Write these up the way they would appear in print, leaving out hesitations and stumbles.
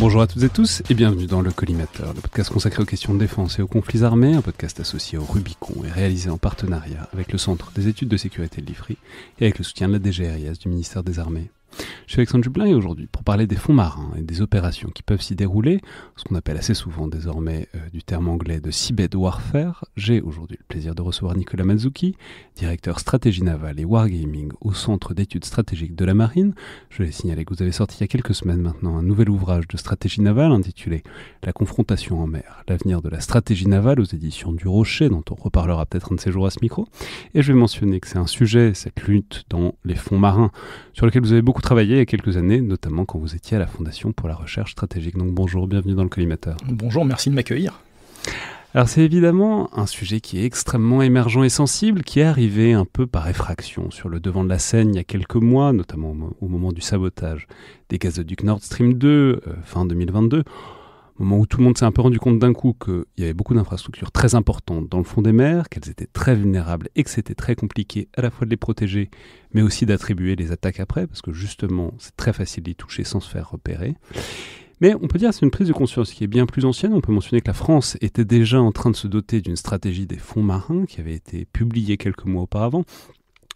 Bonjour à toutes et tous et bienvenue dans Le Collimateur, le podcast consacré aux questions de défense et aux conflits armés, un podcast associé au Rubicon et réalisé en partenariat avec le Centre des études de sécurité de l'IFRI et avec le soutien de la DGRIS du ministère des Armées. Je suis Alexandre Jublin et aujourd'hui, pour parler des fonds marins et des opérations qui peuvent s'y dérouler, ce qu'on appelle assez souvent désormais du terme anglais de seabed warfare, j'ai aujourd'hui le plaisir de recevoir Nicolas Mazzucchi, directeur stratégie navale et wargaming au Centre d'études stratégiques de la Marine. Je vais signaler que vous avez sorti il y a quelques semaines maintenant un nouvel ouvrage de stratégie navale intitulé « La confrontation en mer, l'avenir de la stratégie navale » aux éditions du Rocher, dont on reparlera peut-être un de ces jours à ce micro. Et je vais mentionner que c'est un sujet, cette lutte dans les fonds marins, sur lequel vous avez beaucoup travaillé il y a quelques années, notamment quand vous étiez à la Fondation pour la recherche stratégique. Donc bonjour, bienvenue dans le Collimateur. Bonjour, merci de m'accueillir. Alors c'est évidemment un sujet qui est extrêmement émergent et sensible, qui est arrivé un peu par effraction sur le devant de la scène il y a quelques mois, notamment au moment du sabotage des gazoducs Nord Stream 2, fin 2022, au moment où tout le monde s'est un peu rendu compte d'un coup qu'il y avait beaucoup d'infrastructures très importantes dans le fond des mers, qu'elles étaient très vulnérables et que c'était très compliqué à la fois de les protéger, mais aussi d'attribuer les attaques après, parce que justement, c'est très facile d'y toucher sans se faire repérer. Mais on peut dire que c'est une prise de conscience qui est bien plus ancienne. On peut mentionner que la France était déjà en train de se doter d'une stratégie des fonds marins qui avait été publiée quelques mois auparavant.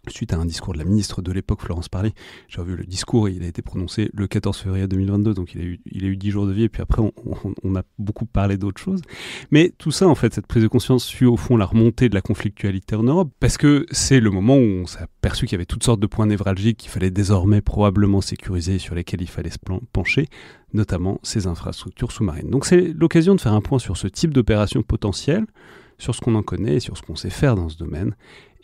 Suite à un discours de la ministre de l'époque, Florence Parly. J'ai revu le discours, il a été prononcé le 14 février 2022, donc il a eu 10 jours de vie, et puis après on a beaucoup parlé d'autres choses. Mais tout ça, en fait, cette prise de conscience suit au fond la remontée de la conflictualité en Europe, parce que c'est le moment où on s'est aperçu qu'il y avait toutes sortes de points névralgiques qu'il fallait désormais probablement sécuriser, sur lesquels il fallait se pencher, notamment ces infrastructures sous-marines. Donc c'est l'occasion de faire un point sur ce type d'opération potentielle, sur ce qu'on en connaît et sur ce qu'on sait faire dans ce domaine,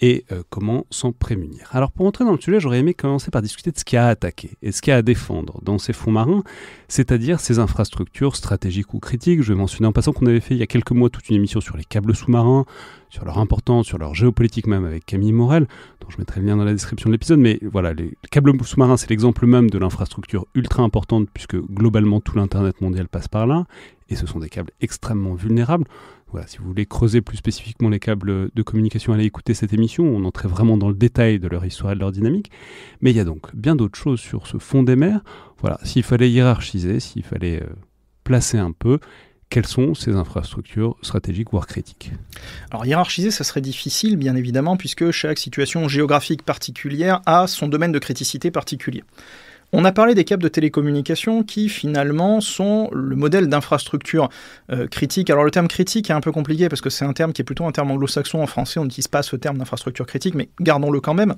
et comment s'en prémunir. Alors pour entrer dans le sujet, j'aurais aimé commencer par discuter de ce qu'il y a à attaquer et ce qu'il y a à défendre dans ces fonds marins, c'est-à-dire ces infrastructures stratégiques ou critiques. Je vais mentionner en passant qu'on avait fait il y a quelques mois toute une émission sur les câbles sous-marins, sur leur importance, sur leur géopolitique même avec Camille Morel, dont je mettrai le lien dans la description de l'épisode, mais voilà, les câbles sous-marins, c'est l'exemple même de l'infrastructure ultra importante puisque globalement tout l'Internet mondial passe par là, et ce sont des câbles extrêmement vulnérables. Voilà, si vous voulez creuser plus spécifiquement les câbles de communication, allez écouter cette émission, on entrait vraiment dans le détail de leur histoire et de leur dynamique. Mais il y a donc bien d'autres choses sur ce fond des mers. Voilà, s'il fallait hiérarchiser, s'il fallait placer un peu, quelles sont ces infrastructures stratégiques voire critiques ? Alors hiérarchiser, ça serait difficile, bien évidemment, puisque chaque situation géographique particulière a son domaine de criticité particulier. On a parlé des câbles de télécommunication qui, finalement, sont le modèle d'infrastructure critique. Alors, le terme critique est un peu compliqué parce que c'est un terme qui est plutôt un terme anglo-saxon. En français, on n'utilise pas ce terme d'infrastructure critique, mais gardons-le quand même.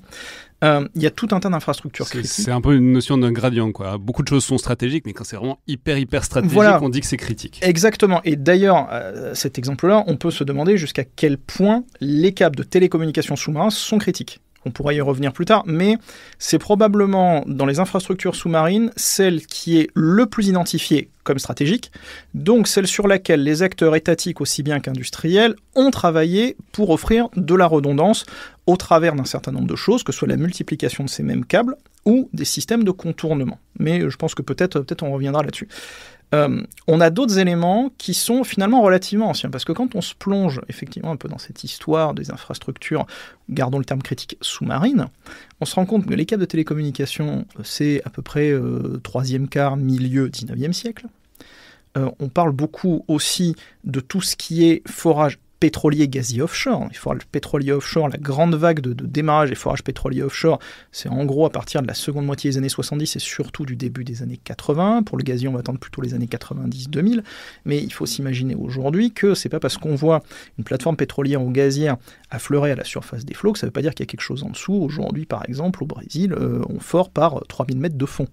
Il y a tout un tas d'infrastructures critiques. C'est un peu une notion d'un gradient, quoi. Beaucoup de choses sont stratégiques, mais quand c'est vraiment hyper stratégique, voilà, on dit que c'est critique. Exactement. Et d'ailleurs, cet exemple-là, on peut se demander jusqu'à quel point les câbles de télécommunication sous-marins sont critiques. On pourra y revenir plus tard, mais c'est probablement dans les infrastructures sous-marines celle qui est le plus identifiée comme stratégique, donc celle sur laquelle les acteurs étatiques aussi bien qu'industriels ont travaillé pour offrir de la redondance au travers d'un certain nombre de choses, que ce soit la multiplication de ces mêmes câbles ou des systèmes de contournement. Mais je pense que peut-être on reviendra là-dessus. On a d'autres éléments qui sont finalement relativement anciens, parce que quand on se plonge effectivement un peu dans cette histoire des infrastructures, gardons le terme critique, sous-marines, on se rend compte que les câbles de télécommunication, c'est à peu près troisième quart, milieu 19e siècle. On parle beaucoup aussi de tout ce qui est forage pétrolier gazier offshore. Les forages pétroliers offshore, la grande vague de démarrage des forages pétroliers offshore, c'est en gros à partir de la seconde moitié des années 70 et surtout du début des années 80. Pour le gazier, on va attendre plutôt les années 90-2000. Mais il faut s'imaginer aujourd'hui que c'est pas parce qu'on voit une plateforme pétrolière ou gazière affleurer à la surface des flots que ça veut pas dire qu'il y a quelque chose en dessous. Aujourd'hui, par exemple, au Brésil, on fore par 3000 mètres de fond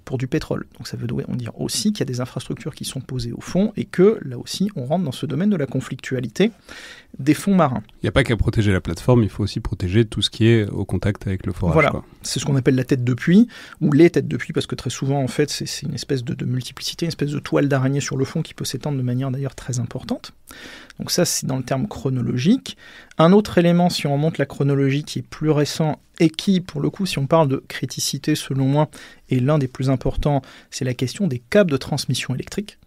pour du pétrole. Donc ça veut dire aussi qu'il y a des infrastructures qui sont posées au fond et que, là aussi, on rentre dans ce domaine de la conflictualité des fonds marins. Il n'y a pas qu'à protéger la plateforme, il faut aussi protéger tout ce qui est au contact avec le forage. Voilà, quoi. C'est ce qu'on appelle la tête de puits, ou les têtes de puits, parce que très souvent, en fait, c'est une espèce de multiplicité, une espèce de toile d'araignée sur le fond qui peut s'étendre de manière d'ailleurs très importante. Donc ça, c'est dans le terme chronologique. Un autre élément, si on remonte la chronologie, qui est plus récent et qui, pour le coup, si on parle de criticité, selon moi, est l'un des plus importants, c'est la question des câbles de transmission électrique,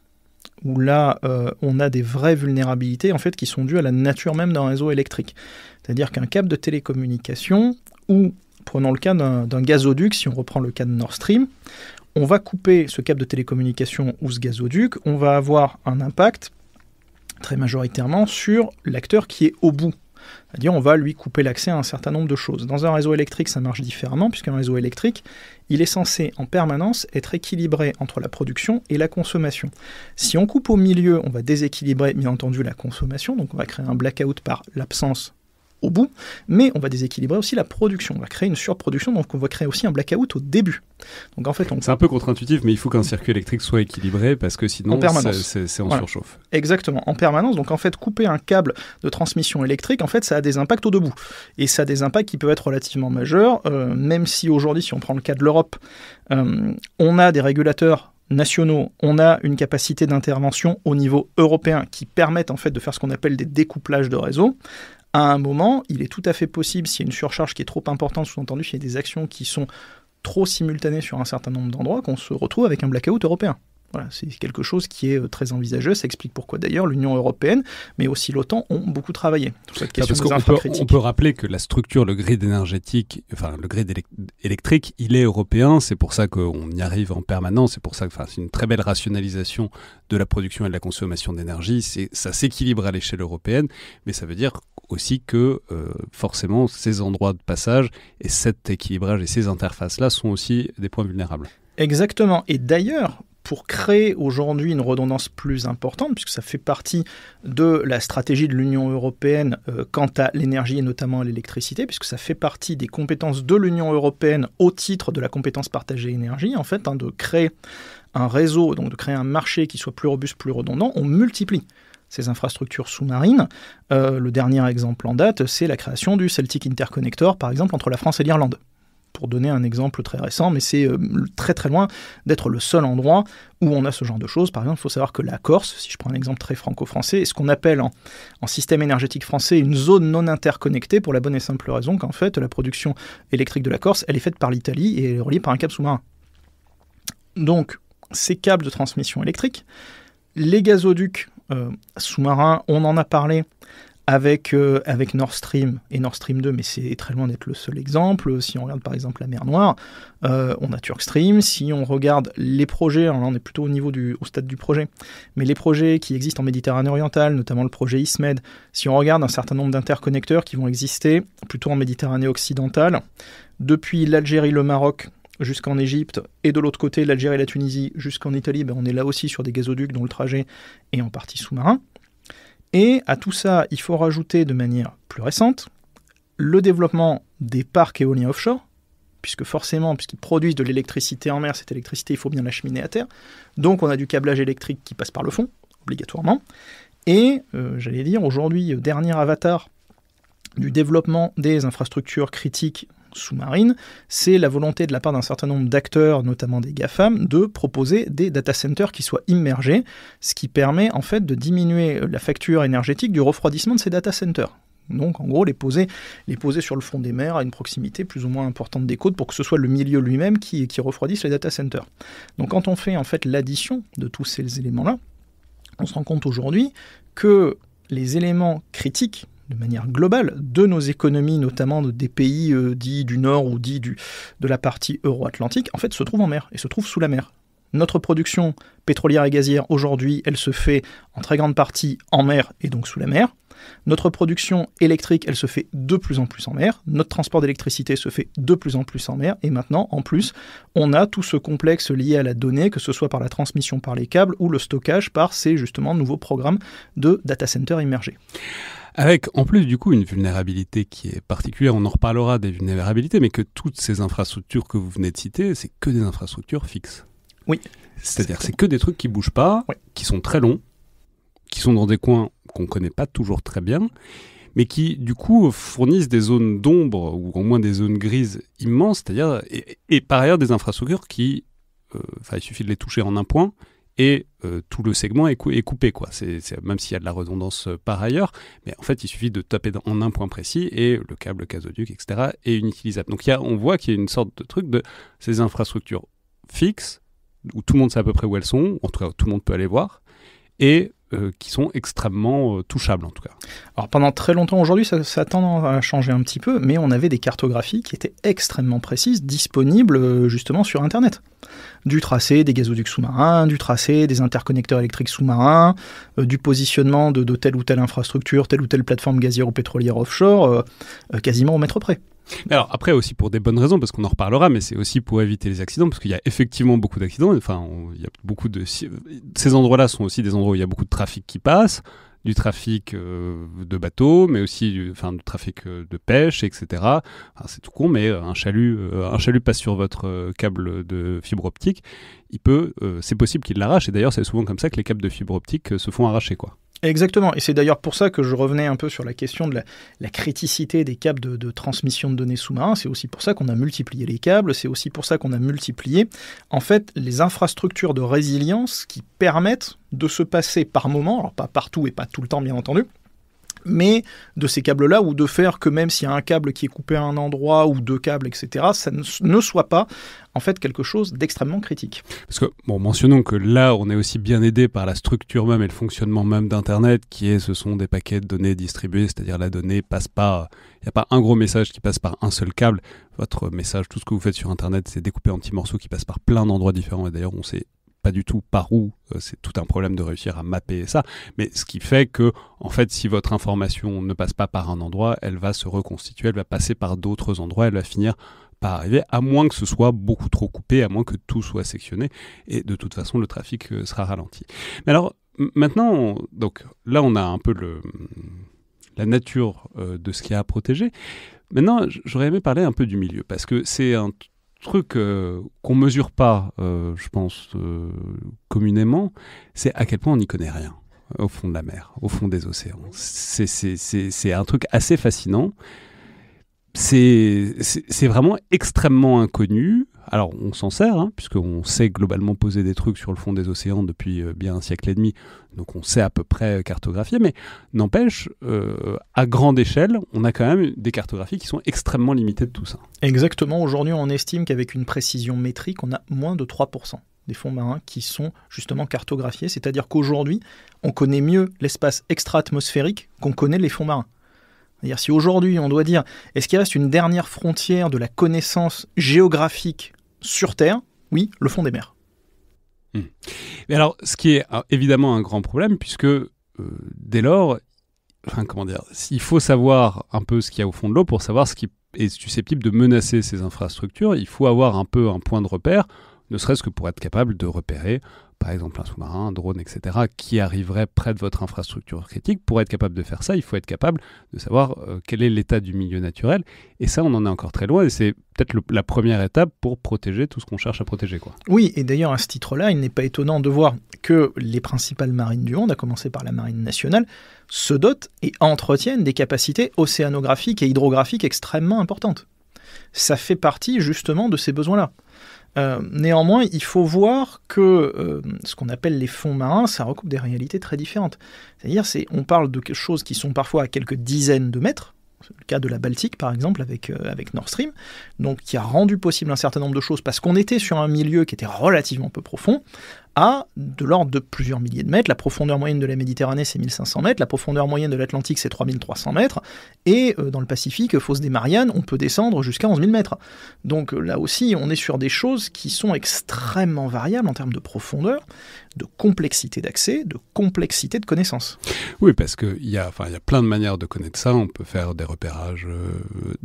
où là, on a des vraies vulnérabilités, en fait, qui sont dues à la nature même d'un réseau électrique. C'est-à-dire qu'un câble de télécommunication, ou, prenons le cas d'un gazoduc, si on reprend le cas de Nord Stream, on va couper ce câble de télécommunication ou ce gazoduc, on va avoir un impact très majoritairement sur l'acteur qui est au bout. C'est-à-dire on va lui couper l'accès à un certain nombre de choses. Dans un réseau électrique, ça marche différemment, puisqu'un réseau électrique, il est censé en permanence être équilibré entre la production et la consommation. Si on coupe au milieu, on va déséquilibrer bien entendu la consommation, donc on va créer un blackout par l'absence au bout, mais on va déséquilibrer aussi la production. On va créer une surproduction, donc on va créer aussi un blackout au début. Donc en fait, c'est un peu contre-intuitif, mais il faut qu'un circuit électrique soit équilibré parce que sinon c'est en surchauffe. Exactement, en permanence. Donc en fait, couper un câble de transmission électrique, en fait, ça a des impacts au debout. Et ça a des impacts qui peuvent être relativement majeurs, même si aujourd'hui, si on prend le cas de l'Europe, on a des régulateurs nationaux, on a une capacité d'intervention au niveau européen qui permettent en fait de faire ce qu'on appelle des découplages de réseaux. À un moment, il est tout à fait possible, s'il y a une surcharge qui est trop importante, sous-entendu, s'il y a des actions qui sont trop simultanées sur un certain nombre d'endroits, qu'on se retrouve avec un blackout européen. Voilà, c'est quelque chose qui est très envisageux. Ça explique pourquoi d'ailleurs l'Union européenne, mais aussi l'OTAN, ont beaucoup travaillé sur cette question des infracritiques. On peut rappeler que la structure, le grid énergétique, enfin le grid électrique, il est européen. C'est pour ça qu'on y arrive en permanence. C'est pour ça que c'est une très belle rationalisation de la production et de la consommation d'énergie. Ça s'équilibre à l'échelle européenne, mais ça veut dire aussi que forcément ces endroits de passage et cet équilibrage et ces interfaces-là sont aussi des points vulnérables. Exactement. Et d'ailleurs, pour créer aujourd'hui une redondance plus importante, puisque ça fait partie de la stratégie de l'Union européenne quant à l'énergie et notamment à l'électricité, puisque ça fait partie des compétences de l'Union européenne au titre de la compétence partagée énergie, en fait, de créer un réseau, donc de créer un marché qui soit plus robuste, plus redondant, on multiplie ces infrastructures sous-marines. Le dernier exemple en date, c'est la création du Celtic Interconnector, par exemple, entre la France et l'Irlande. Pour donner un exemple très récent, mais c'est très très loin d'être le seul endroit où on a ce genre de choses. Par exemple, il faut savoir que la Corse, si je prends un exemple très franco-français, est ce qu'on appelle en système énergétique français une zone non interconnectée, pour la bonne et simple raison qu'en fait, la production électrique de la Corse, elle est faite par l'Italie et elle est reliée par un câble sous-marin. Donc, ces câbles de transmission électrique, les gazoducs sous-marins, on en a parlé avec Nord Stream et Nord Stream 2, mais c'est très loin d'être le seul exemple. Si on regarde par exemple la mer Noire, on a Turk Stream. Si on regarde les projets, alors là on est plutôt au stade du projet, mais les projets qui existent en Méditerranée orientale, notamment le projet ISMED, si on regarde un certain nombre d'interconnecteurs qui vont exister plutôt en Méditerranée occidentale, depuis l'Algérie, le Maroc, jusqu'en Égypte, et de l'autre côté l'Algérie et la Tunisie jusqu'en Italie, on est là aussi sur des gazoducs dont le trajet est en partie sous-marin. Et à tout ça, il faut rajouter de manière plus récente le développement des parcs éoliens offshore, puisqu'ils produisent de l'électricité en mer, cette électricité, il faut bien l'acheminer à terre. Donc on a du câblage électrique qui passe par le fond, obligatoirement. Et, aujourd'hui, dernier avatar du développement des infrastructures critiques sous-marine, c'est la volonté de la part d'un certain nombre d'acteurs, notamment des GAFAM, de proposer des data centers qui soient immergés, ce qui permet en fait de diminuer la facture énergétique du refroidissement de ces data centers. Donc en gros, les poser sur le fond des mers à une proximité plus ou moins importante des côtes pour que ce soit le milieu lui-même qui refroidisse les data centers. Donc quand on fait en fait l'addition de tous ces éléments-là, on se rend compte aujourd'hui que les éléments critiques de manière globale, de nos économies, notamment des pays dits du Nord ou dits de la partie euro-atlantique, en fait, se trouvent en mer et se trouvent sous la mer. Notre production pétrolière et gazière, aujourd'hui, elle se fait en très grande partie en mer et donc sous la mer. Notre production électrique, elle se fait de plus en plus en mer. Notre transport d'électricité se fait de plus en plus en mer. Et maintenant, en plus, on a tout ce complexe lié à la donnée, que ce soit par la transmission par les câbles ou le stockage par ces, justement, nouveaux programmes de data center immergés. Avec en plus du coup une vulnérabilité qui est particulière, on en reparlera des vulnérabilités, mais que toutes ces infrastructures que vous venez de citer, c'est que des infrastructures fixes. Oui. C'est-à-dire c'est que des trucs qui bougent pas, oui, qui sont très longs, qui sont dans des coins qu'on connaît pas toujours très bien, mais qui du coup fournissent des zones d'ombre ou au moins des zones grises immenses, c'est-à-dire et par ailleurs des infrastructures qui, il suffit de les toucher en un point. Et tout le segment est coupé, quoi. Même s'il y a de la redondance par ailleurs, mais en fait, il suffit de taper en un point précis et le câble, le gazoduc, etc. est inutilisable. Donc on voit qu'il y a une sorte de truc de ces infrastructures fixes, où tout le monde sait à peu près où elles sont, en tout cas tout le monde peut aller voir, et qui sont extrêmement touchables en tout cas. Alors pendant très longtemps, aujourd'hui ça a tendance à changer un petit peu, mais on avait des cartographies qui étaient extrêmement précises, disponibles justement sur Internet. Du tracé des gazoducs sous-marins, du tracé des interconnecteurs électriques sous-marins, du positionnement de telle ou telle infrastructure, telle ou telle plateforme gazière ou pétrolière offshore, quasiment au mètre près. Alors après aussi pour des bonnes raisons, parce qu'on en reparlera, mais c'est aussi pour éviter les accidents, parce qu'il y a effectivement beaucoup d'accidents. Enfin, il y a beaucoup de ces endroits-là sont aussi des endroits où il y a beaucoup de trafic qui passe, du trafic de bateaux, mais aussi du trafic de pêche, etc. Enfin, c'est tout con, mais un chalut passe sur votre câble de fibre optique, c'est possible qu'il l'arrache. Et d'ailleurs, c'est souvent comme ça que les câbles de fibre optique se font arracher, quoi. Exactement, et c'est d'ailleurs pour ça que je revenais un peu sur la question de la criticité des câbles de transmission de données sous-marins. C'est aussi pour ça qu'on a multiplié les câbles, c'est aussi pour ça qu'on a multiplié en fait les infrastructures de résilience qui permettent de se passer par moment, alors pas partout et pas tout le temps bien entendu, mais de ces câbles-là, ou de faire que même s'il y a un câble qui est coupé à un endroit, ou deux câbles, etc., ça ne soit pas en fait quelque chose d'extrêmement critique. Parce que, mentionnons que là, on est aussi bien aidé par la structure même et le fonctionnement même d'Internet, ce sont des paquets de données distribués, c'est-à-dire la donnée passe pas, il n'y a pas un gros message qui passe par un seul câble. Votre message, tout ce que vous faites sur Internet, c'est découpé en petits morceaux qui passent par plein d'endroits différents, et d'ailleurs, on sait pas du tout par où, c'est tout un problème de réussir à mapper ça, mais ce qui fait que, en fait, si votre information ne passe pas par un endroit, elle va se reconstituer, elle va passer par d'autres endroits, elle va finir par arriver, à moins que ce soit beaucoup trop coupé, à moins que tout soit sectionné, et de toute façon, le trafic sera ralenti. Mais alors, maintenant, donc là, on a un peu la nature de ce qu'il y a à protéger. Maintenant, j'aurais aimé parler un peu du milieu, parce que c'est un truc qu'on mesure pas, je pense, communément, c'est à quel point on n'y connaît rien au fond de la mer, au fond des océans. C'est un truc assez fascinant. C'est vraiment extrêmement inconnu. Alors, on s'en sert, puisqu'on sait globalement poser des trucs sur le fond des océans depuis bien un siècle et demi, donc on sait à peu près cartographier, mais n'empêche, à grande échelle, on a quand même des cartographies qui sont extrêmement limitées de tout ça. Exactement, aujourd'hui on estime qu'avec une précision métrique, on a moins de 3% des fonds marins qui sont justement cartographiés, c'est-à-dire qu'aujourd'hui, on connaît mieux l'espace extra-atmosphérique qu'on connaît les fonds marins. C'est-à-dire si aujourd'hui on doit dire, est-ce qu'il reste une dernière frontière de la connaissance géographique sur Terre ? Oui, le fond des mers. Mais alors, ce qui est évidemment un grand problème, puisque dès lors, il faut savoir un peu ce qu'il y a au fond de l'eau pour savoir ce qui est susceptible de menacer ces infrastructures. Il faut avoir un peu un point de repère, ne serait-ce que pour être capable de repérer, par exemple, un sous-marin, un drone, etc., qui arriverait près de votre infrastructure critique. Pour être capable de faire ça, il faut être capable de savoir quel est l'état du milieu naturel. Et ça, on en est encore très loin. Et c'est peut-être la première étape pour protéger tout ce qu'on cherche à protéger, quoi. Oui, et d'ailleurs, à ce titre-là, il n'est pas étonnant de voir que les principales marines du monde, à commencer par la marine nationale, se dotent et entretiennent des capacités océanographiques et hydrographiques extrêmement importantes. Ça fait partie, justement, de ces besoins-là. Néanmoins, il faut voir que ce qu'on appelle les fonds marins, ça recoupe des réalités très différentes. C'est-à-dire, on parle de choses qui sont parfois à quelques dizaines de mètres, c'est le cas de la Baltique par exemple avec Nord Stream, donc qui a rendu possible un certain nombre de choses parce qu'on était sur un milieu qui était relativement peu profond, à de l'ordre de plusieurs milliers de mètres. La profondeur moyenne de la Méditerranée, c'est 1500 mètres, la profondeur moyenne de l'Atlantique, c'est 3300 mètres, et dans le Pacifique, fosse des Mariannes, on peut descendre jusqu'à 11 000 mètres. Donc là aussi, on est sur des choses qui sont extrêmement variables en termes de profondeur, de complexité d'accès, de complexité de connaissance. Oui, parce qu'il y a plein de manières de connaître ça. On peut faire des repérages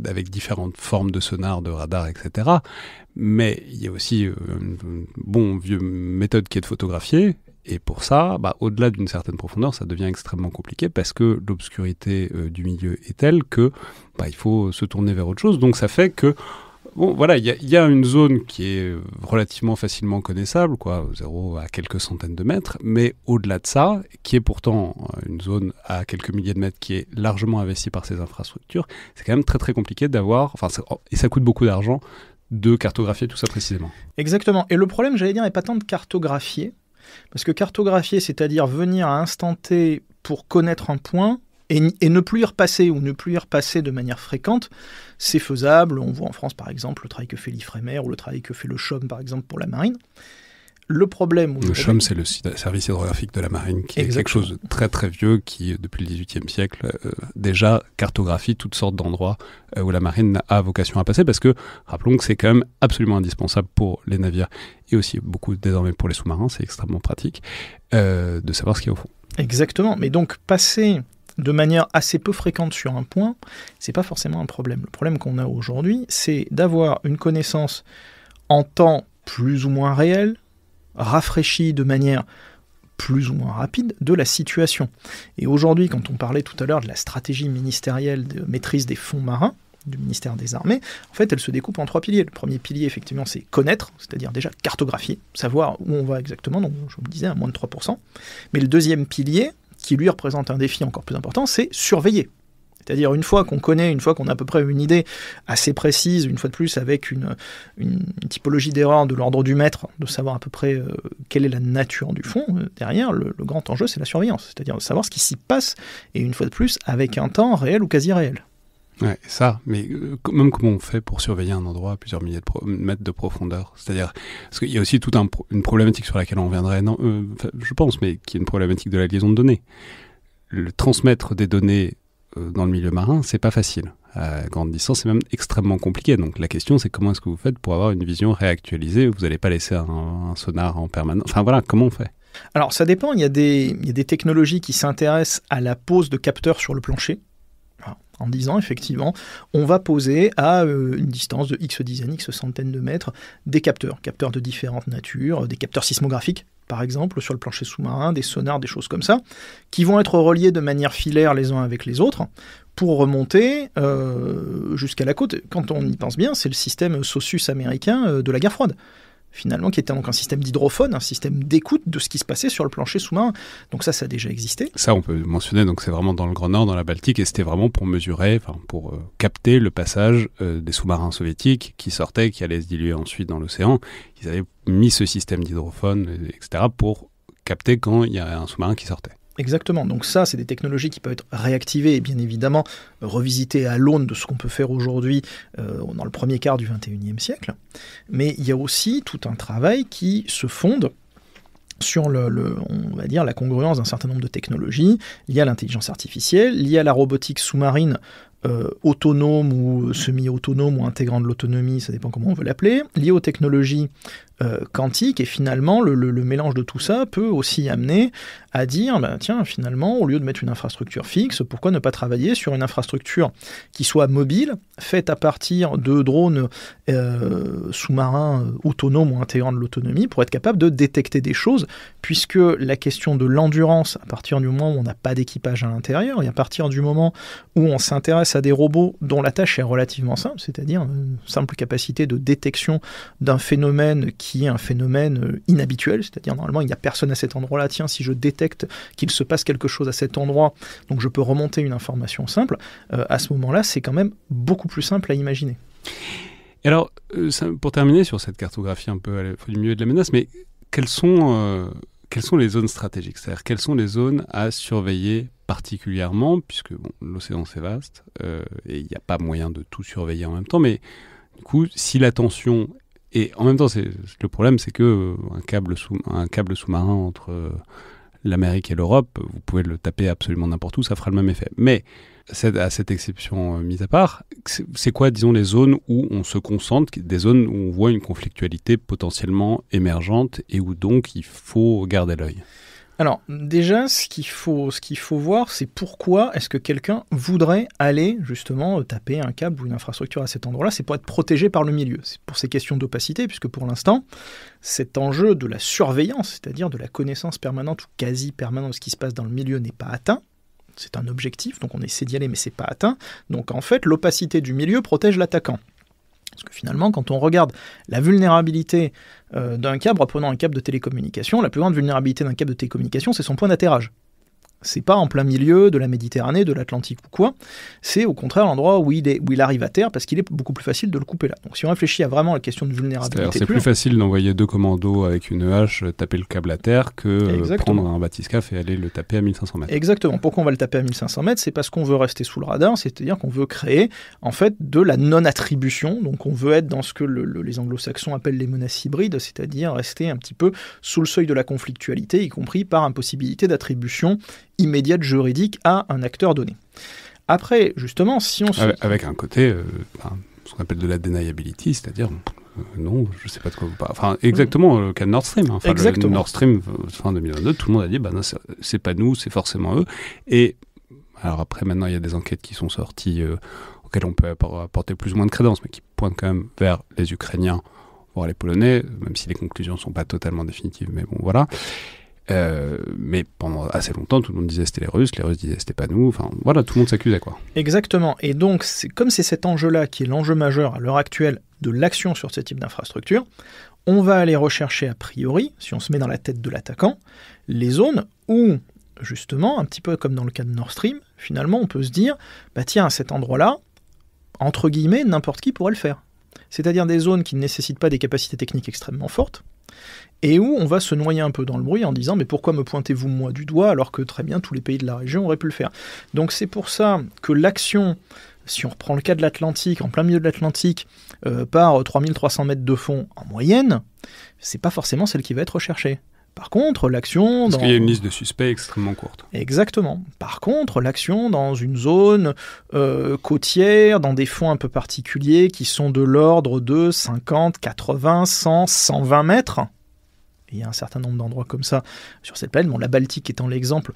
avec différentes formes de sonar, de radar, etc. Mais il y a aussi une bonne vieille méthode qui est de photographier. Et pour ça, au-delà d'une certaine profondeur, ça devient extrêmement compliqué parce que l'obscurité du milieu est telle que il faut se tourner vers autre chose. Donc ça fait que il y a une zone qui est relativement facilement connaissable, 0 à quelques centaines de mètres, mais au-delà de ça, qui est pourtant une zone à quelques milliers de mètres qui est largement investie par ces infrastructures, c'est quand même très très compliqué d'avoir, et ça coûte beaucoup d'argent, de cartographier tout ça précisément. Exactement, et le problème, j'allais dire, n'est pas tant de cartographier, parce que cartographier, c'est-à-dire venir à instant T pour connaître un point, et ne plus y repasser, ou ne plus y repasser de manière fréquente, c'est faisable. On voit en France, par exemple, le travail que fait l'Ifremer, ou le travail que fait le CHOM, par exemple, pour la marine. Le problème... Le CHUM, c'est le service hydrographique de la marine, qui est quelque chose de très très vieux, qui, depuis le XVIIIe siècle, déjà cartographie toutes sortes d'endroits où la marine a vocation à passer, parce que, rappelons que c'est quand même absolument indispensable pour les navires, et aussi beaucoup désormais pour les sous-marins, c'est extrêmement pratique, de savoir ce qu'il y a au fond. Exactement, mais donc passer de manière assez peu fréquente sur un point, c'est pas forcément un problème. Le problème qu'on a aujourd'hui, c'est d'avoir une connaissance en temps plus ou moins réel, rafraîchie de manière plus ou moins rapide de la situation. Et aujourd'hui, quand on parlait tout à l'heure de la stratégie ministérielle de maîtrise des fonds marins, du ministère des Armées, en fait, elle se découpe en 3 piliers. Le premier pilier, effectivement, c'est connaître, c'est-à-dire déjà cartographier, savoir où on va exactement, donc je vous le disais, à moins de 3%. Mais le deuxième pilier, qui lui représente un défi encore plus important, c'est surveiller. C'est-à-dire une fois qu'on connaît, une fois qu'on a à peu près une idée assez précise, une fois de plus avec une typologie d'erreur de l'ordre du mètre, de savoir à peu près quelle est la nature du fond, derrière, le grand enjeu, c'est la surveillance. C'est-à-dire de savoir ce qui s'y passe, et une fois de plus, avec un temps réel ou quasi réel. Ouais, ça, mais même comment on fait pour surveiller un endroit à plusieurs milliers de mètres de profondeur? C'est-à-dire, parce qu'il y a aussi toute une problématique sur laquelle on reviendrait, je pense, mais qui est une problématique de la liaison de données. Le transmettre des données dans le milieu marin, c'est pas facile. À grande distance, c'est même extrêmement compliqué. Donc la question, c'est comment est-ce que vous faites pour avoir une vision réactualisée? Vous n'allez pas laisser un sonar en permanence. Enfin voilà, comment on fait? Alors ça dépend, il y a des technologies qui s'intéressent à la pose de capteurs sur le plancher, en disant effectivement, on va poser à une distance de X dizaines, X centaines de mètres, des capteurs de différentes natures, des capteurs sismographiques, par exemple, sur le plancher sous-marin, des sonars, des choses comme ça, qui vont être reliés de manière filaire les uns avec les autres, pour remonter jusqu'à la côte. Quand on y pense bien, c'est le système SOSUS américain de la guerre froide, finalement, qui était donc un système d'hydrophone, un système d'écoute de ce qui se passait sur le plancher sous-marin. Donc ça a déjà existé. Ça, on peut mentionner, donc c'est vraiment dans le Grand Nord, dans la Baltique, et c'était vraiment pour mesurer, pour capter le passage des sous-marins soviétiques qui sortaient, qui allaient se diluer ensuite dans l'océan. Ils avaient mis ce système d'hydrophone, etc., pour capter quand il y a un sous-marin qui sortait. Exactement, donc ça c'est des technologies qui peuvent être réactivées et bien évidemment revisitées à l'aune de ce qu'on peut faire aujourd'hui dans le premier quart du XXIe siècle, mais il y a aussi tout un travail qui se fonde sur on va dire, la congruence d'un certain nombre de technologies liées à l'intelligence artificielle, liées à la robotique sous-marine autonome ou semi-autonome ou intégrant de l'autonomie, ça dépend comment on veut l'appeler, liées aux technologies quantiques, et finalement le mélange de tout ça peut aussi amener à dire, tiens, finalement, au lieu de mettre une infrastructure fixe, pourquoi ne pas travailler sur une infrastructure qui soit mobile, faite à partir de drones sous-marins autonomes ou intégrant de l'autonomie, pour être capable de détecter des choses, puisque la question de l'endurance, à partir du moment où on n'a pas d'équipage à l'intérieur, et à partir du moment où on s'intéresse à des robots dont la tâche est relativement simple, c'est-à-dire une simple capacité de détection d'un phénomène qui est un phénomène inhabituel, c'est-à-dire normalement il n'y a personne à cet endroit-là, tiens, si je détecte qu'il se passe quelque chose à cet endroit, donc je peux remonter une information simple, à ce moment-là c'est quand même beaucoup plus simple à imaginer. Et alors, pour terminer sur cette cartographie un peu du milieu de la menace, mais quelles sont les zones stratégiques? C'est-à-dire, quelles sont les zones à surveiller particulièrement, puisque l'océan c'est vaste, et il n'y a pas moyen de tout surveiller en même temps, mais du coup, si la tension... Et en même temps, le problème, c'est que un câble sous-marin entre l'Amérique et l'Europe, vous pouvez le taper absolument n'importe où, ça fera le même effet. Mais, à cette exception mise à part, c'est quoi, disons, les zones où on se concentre, des zones où on voit une conflictualité potentiellement émergente et où donc il faut garder l'œil? Alors déjà, ce qu'il faut voir, c'est pourquoi est-ce que quelqu'un voudrait aller justement taper un câble ou une infrastructure à cet endroit-là. C'est pour être protégé par le milieu. C'est pour ces questions d'opacité, puisque pour l'instant, cet enjeu de la surveillance, c'est-à-dire de la connaissance permanente ou quasi permanente de ce qui se passe dans le milieu n'est pas atteint. C'est un objectif, donc on essaie d'y aller, mais c'est pas atteint. Donc en fait, l'opacité du milieu protège l'attaquant. Parce que finalement, quand on regarde la vulnérabilité d'un câble, reprenant un câble de télécommunication, la plus grande vulnérabilité d'un câble de télécommunication, c'est son point d'atterrage. C'est pas en plein milieu de la Méditerranée, de l'Atlantique ou quoi. C'est au contraire l'endroit où il arrive à terre parce qu'il est beaucoup plus facile de le couper là. Donc si on réfléchit à vraiment la question de vulnérabilité... C'est plus facile d'envoyer 2 commandos avec une hache taper le câble à terre que prendre un bathyscaphe et aller le taper à 1500 mètres. Exactement. Pourquoi on va le taper à 1500 mètres ? C'est parce qu'on veut rester sous le radar, c'est-à-dire qu'on veut créer en fait de la non-attribution. Donc on veut être dans ce que les anglo-saxons appellent les menaces hybrides, c'est-à-dire rester un petit peu sous le seuil de la conflictualité, y compris par impossibilité d'attribution immédiate juridique à un acteur donné. Après, justement, si on... Avec un côté, ce qu'on appelle de la deniability, c'est-à-dire... non, je ne sais pas de quoi vous parlez. Enfin, exactement le cas de Nord Stream. Le Nord Stream, fin 2022, tout le monde a dit, non, c'est pas nous, c'est forcément eux. Et alors après, maintenant, il y a des enquêtes qui sont sorties auxquelles on peut apporter plus ou moins de crédence, mais qui pointent quand même vers les Ukrainiens, voire les Polonais, même si les conclusions ne sont pas totalement définitives, mais bon, voilà. Mais pendant assez longtemps, tout le monde disait c'était les Russes disaient c'était pas nous, enfin voilà, tout le monde s'accusait quoi. Exactement, et donc comme c'est cet enjeu-là qui est l'enjeu majeur à l'heure actuelle de l'action sur ce type d'infrastructure, on va aller rechercher a priori, si on se met dans la tête de l'attaquant, les zones où, justement, un petit peu comme dans le cas de Nord Stream, finalement on peut se dire, bah tiens, à cet endroit-là, entre guillemets, n'importe qui pourrait le faire. C'est-à-dire des zones qui ne nécessitent pas des capacités techniques extrêmement fortes, et où on va se noyer un peu dans le bruit en disant « mais pourquoi me pointez-vous moi du doigt alors que très bien tous les pays de la région auraient pu le faire ?» Donc c'est pour ça que l'action, si on reprend le cas de l'Atlantique, en plein milieu de l'Atlantique, par 3300 mètres de fond en moyenne, c'est pas forcément celle qui va être recherchée. Par contre, l'action... Parce qu'il y a une liste de suspects extrêmement courte. Exactement. Par contre, l'action dans une zone côtière, dans des fonds un peu particuliers qui sont de l'ordre de 50, 80, 100, 120 mètres... Il y a un certain nombre d'endroits comme ça sur cette planète. Bon, la Baltique étant l'exemple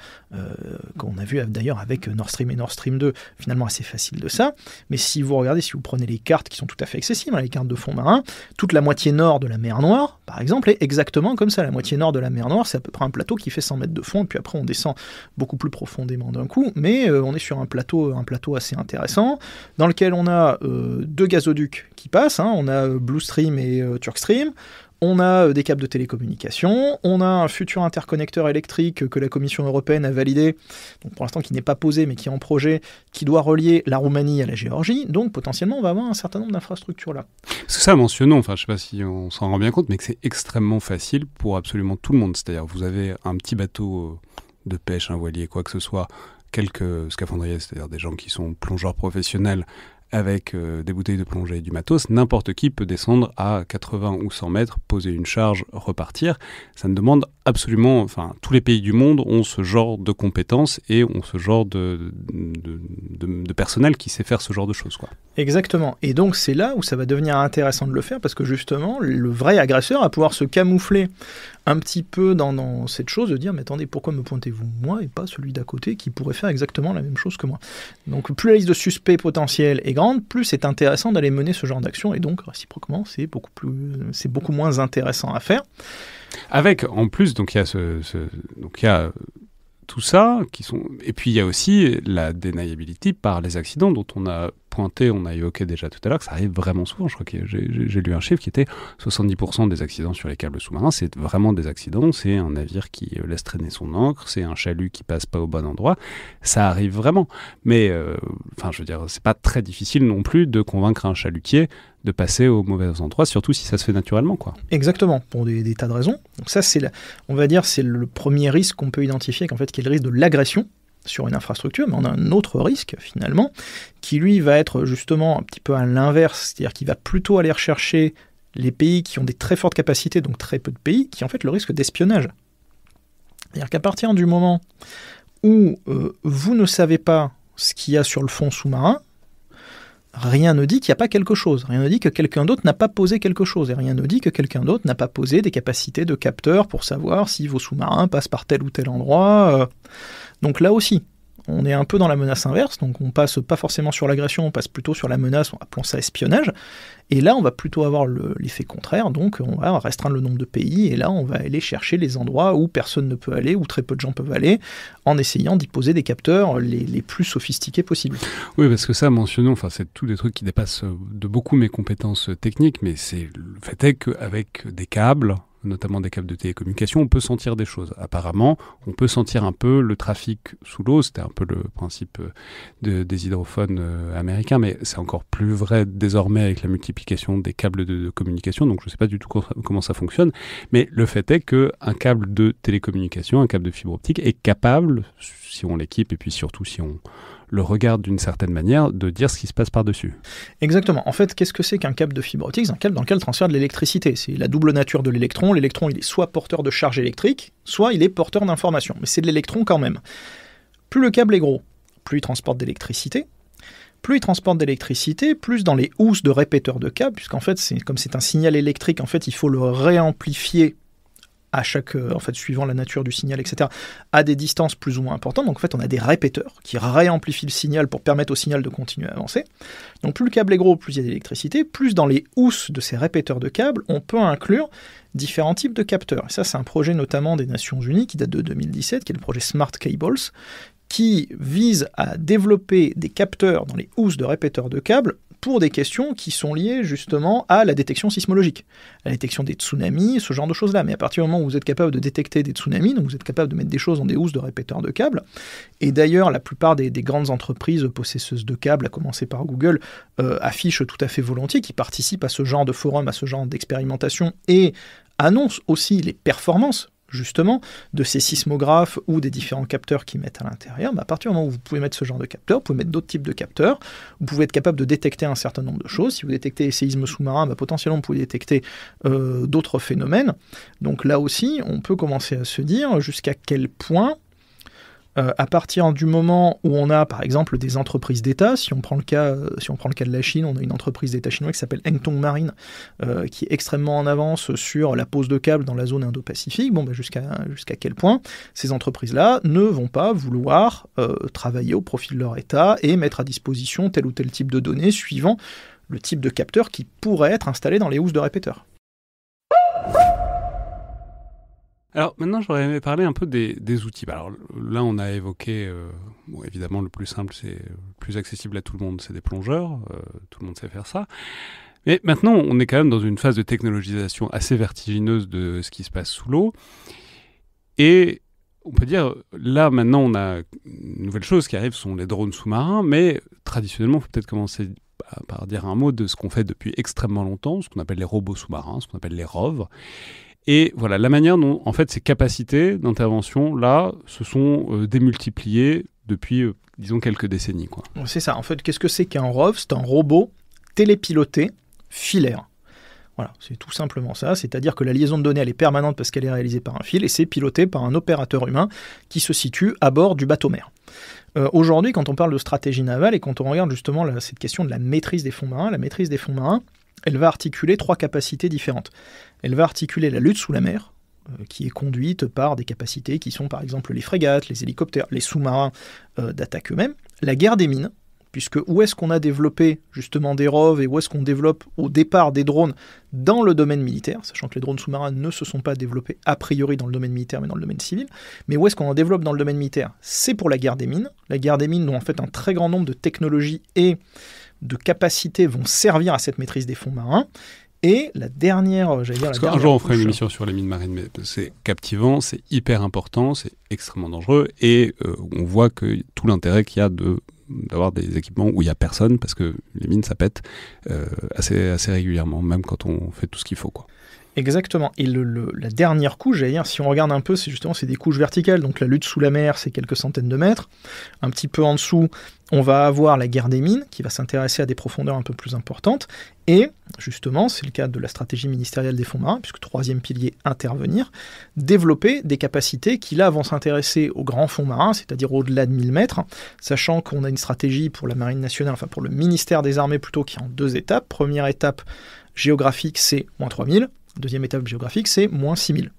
qu'on a vu d'ailleurs avec Nord Stream et Nord Stream 2, finalement assez facile de ça. Mais si vous regardez, si vous prenez les cartes qui sont tout à fait accessibles, les cartes de fond marin, toute la moitié nord de la mer Noire, par exemple, est exactement comme ça. La moitié nord de la mer Noire, c'est à peu près un plateau qui fait 100 mètres de fond, et puis après on descend beaucoup plus profondément d'un coup. Mais on est sur un plateau assez intéressant, dans lequel on a 2 gazoducs qui passent. On a Blue Stream et Turk Stream. On a des câbles de télécommunication, on a un futur interconnecteur électrique que la Commission européenne a validé, donc pour l'instant qui n'est pas posé mais qui est en projet, qui doit relier la Roumanie à la Géorgie, donc potentiellement on va avoir un certain nombre d'infrastructures là. Parce que ça, mentionnons, je ne sais pas si on s'en rend bien compte, mais que c'est extrêmement facile pour absolument tout le monde, c'est-à-dire vous avez un petit bateau de pêche, un voilier, quoi que ce soit, quelques scaphandriers, c'est-à-dire des gens qui sont plongeurs professionnels, avec des bouteilles de plongée et du matos, n'importe qui peut descendre à 80 ou 100 mètres, poser une charge, repartir. Ça ne demande absolument... tous les pays du monde ont ce genre de compétences et ont ce genre de personnel qui sait faire ce genre de choses, quoi. Exactement. Et donc c'est là où ça va devenir intéressant de le faire, parce que justement, le vrai agresseur va pouvoir se camoufler un petit peu dans cette chose de dire « mais attendez, pourquoi me pointez-vous moi et pas celui d'à côté qui pourrait faire exactement la même chose que moi ?» Donc plus la liste de suspects potentiels est grande, plus c'est intéressant d'aller mener ce genre d'action, et donc réciproquement, c'est beaucoup moins intéressant à faire. Avec, en plus, donc il y a tout ça, et puis il y a aussi la deniability par les accidents dont on a évoqué déjà tout à l'heure, que ça arrive vraiment souvent. Je crois que j'ai lu un chiffre qui était 70% des accidents sur les câbles sous-marins, c'est vraiment des accidents, c'est un navire qui laisse traîner son ancre, c'est un chalut qui passe pas au bon endroit, ça arrive vraiment. Mais, je veux dire, c'est pas très difficile non plus de convaincre un chalutier de passer au mauvais endroit, surtout si ça se fait naturellement, quoi. Exactement, pour des tas de raisons. Donc ça, c'est le premier risque qu'on peut identifier, qui est le risque de l'agression sur une infrastructure, mais on a un autre risque, finalement, qui lui va être justement un petit peu à l'inverse, c'est-à-dire qu'il va plutôt aller rechercher les pays qui ont des très fortes capacités, donc très peu de pays, qui est en fait le risque d'espionnage. C'est-à-dire qu'à partir du moment où vous ne savez pas ce qu'il y a sur le fond sous-marin, rien ne dit qu'il n'y a pas quelque chose. Rien ne dit que quelqu'un d'autre n'a pas posé quelque chose. Et rien ne dit que quelqu'un d'autre n'a pas posé des capacités de capteurs pour savoir si vos sous-marins passent par tel ou tel endroit. Donc là aussi, on est un peu dans la menace inverse. Donc on passe pas forcément sur l'agression, on passe plutôt sur la menace, appelons ça espionnage. Et là, on va plutôt avoir l'effet contraire. Donc on va restreindre le nombre de pays. Et là, on va aller chercher les endroits où personne ne peut aller, où très peu de gens peuvent aller, en essayant d'y poser des capteurs les plus sophistiqués possibles. Oui, parce que ça, mentionnons, c'est tous des trucs qui dépassent de beaucoup mes compétences techniques, mais c'est le fait est qu'avec des câbles, notamment des câbles de télécommunication, on peut sentir des choses. Apparemment, on peut sentir un peu le trafic sous l'eau, c'était un peu le principe des hydrophones américains, mais c'est encore plus vrai désormais avec la multiplication des câbles de communication, donc je ne sais pas du tout comment ça fonctionne, mais le fait est qu'un câble de télécommunication, un câble de fibre optique est capable, si on l'équipe et puis surtout si on le regarde d'une certaine manière, de dire ce qui se passe par-dessus. Exactement. En fait, qu'est-ce que c'est qu'un câble de fibre optique ? C'est un câble dans lequel transfère de l'électricité. C'est la double nature de l'électron. L'électron, il est soit porteur de charge électrique, soit il est porteur d'information. Mais c'est de l'électron quand même. Plus le câble est gros, plus il transporte d'électricité. Plus il transporte d'électricité, plus dans les housses de répéteurs de câbles, puisqu'en fait, comme c'est un signal électrique, en fait, il faut le réamplifier à chaque, suivant la nature du signal, etc., à des distances plus ou moins importantes. Donc en fait, on a des répéteurs qui réamplifient le signal pour permettre au signal de continuer à avancer. Donc plus le câble est gros, plus il y a d'électricité, plus dans les housses de ces répéteurs de câbles, on peut inclure différents types de capteurs. Et ça, c'est un projet notamment des Nations Unies qui date de 2017, qui est le projet Smart Cables, qui vise à développer des capteurs dans les housses de répéteurs de câbles pour des questions qui sont liées justement à la détection sismologique, la détection des tsunamis, ce genre de choses-là. Mais à partir du moment où vous êtes capable de détecter des tsunamis, donc vous êtes capable de mettre des choses dans des housses de répéteurs de câbles, et d'ailleurs la plupart des grandes entreprises possesseuses de câbles, à commencer par Google, affichent tout à fait volontiers, qui participent à ce genre de forum, à ce genre d'expérimentation, et annoncent aussi les performances justement de ces sismographes ou des différents capteurs qu'ils mettent à l'intérieur. À partir du moment où vous pouvez mettre ce genre de capteurs, vous pouvez mettre d'autres types de capteurs, vous pouvez être capable de détecter un certain nombre de choses. Si vous détectez les séismes sous-marins, potentiellement vous pouvez détecter d'autres phénomènes. Donc là aussi, on peut commencer à se dire jusqu'à quel point à partir du moment où on a, par exemple, des entreprises d'État, si on prend le cas de la Chine, on a une entreprise d'État chinoise qui s'appelle Hengtong Marine, qui est extrêmement en avance sur la pose de câbles dans la zone Indo-Pacifique. Jusqu'à quel point ces entreprises-là ne vont pas vouloir travailler au profit de leur État et mettre à disposition tel ou tel type de données suivant le type de capteur qui pourrait être installé dans les housses de répéteurs. Alors maintenant, j'aurais aimé parler un peu des outils. Alors là, on a évoqué, évidemment, le plus simple, c'est le plus accessible à tout le monde, c'est des plongeurs. Tout le monde sait faire ça. Mais maintenant, on est quand même dans une phase de technologisation assez vertigineuse de ce qui se passe sous l'eau. Et on peut dire, là, maintenant, on a une nouvelle chose qui arrive, ce sont les drones sous-marins. Mais traditionnellement, il faut peut-être commencer par dire un mot de ce qu'on fait depuis extrêmement longtemps, ce qu'on appelle les robots sous-marins, ce qu'on appelle les ROV. Et voilà, la manière dont, en fait, ces capacités d'intervention, là, se sont démultipliées depuis, disons, quelques décennies, quoi. C'est ça. En fait, qu'est-ce que c'est qu'un ROV ? C'est un robot télépiloté filaire. Voilà, c'est tout simplement ça. C'est-à-dire que la liaison de données, elle est permanente parce qu'elle est réalisée par un fil et c'est piloté par un opérateur humain qui se situe à bord du bateau-mère. Aujourd'hui, quand on parle de stratégie navale et quand on regarde justement cette question de la maîtrise des fonds marins, elle va articuler 3 capacités différentes. Elle va articuler la lutte sous la mer, qui est conduite par des capacités qui sont par exemple les frégates, les hélicoptères, les sous-marins d'attaque eux-mêmes. La guerre des mines, puisque où est-ce qu'on a développé justement des ROV et où est-ce qu'on développe au départ des drones dans le domaine militaire, sachant que les drones sous-marins ne se sont pas développés a priori dans le domaine militaire mais dans le domaine civil. Mais où est-ce qu'on en développe dans le domaine militaire ? C'est pour la guerre des mines. La guerre des mines dont en fait un très grand nombre de technologies et de capacités vont servir à cette maîtrise des fonds marins. Et la dernière, un jour on fera une émission sur les mines marines, mais c'est captivant, c'est hyper important, c'est extrêmement dangereux, et on voit que tout l'intérêt qu'il y a d'avoir des équipements où il n'y a personne, parce que les mines ça pète assez régulièrement, même quand on fait tout ce qu'il faut, quoi. Exactement. Et la dernière couche, si on regarde un peu, c'est des couches verticales. Donc la lutte sous la mer, c'est quelques centaines de mètres. Un petit peu en dessous, on va avoir la guerre des mines, qui va s'intéresser à des profondeurs un peu plus importantes. Et justement, c'est le cas de la stratégie ministérielle des fonds marins, puisque 3e pilier, intervenir, développer des capacités qui là vont s'intéresser aux grands fonds marins, c'est-à-dire au-delà de 1000 mètres, sachant qu'on a une stratégie pour la Marine nationale, enfin pour le ministère des Armées plutôt, qui est en 2 étapes. Première étape géographique, c'est moins 3000. Deuxième étape géographique, c'est moins 6000.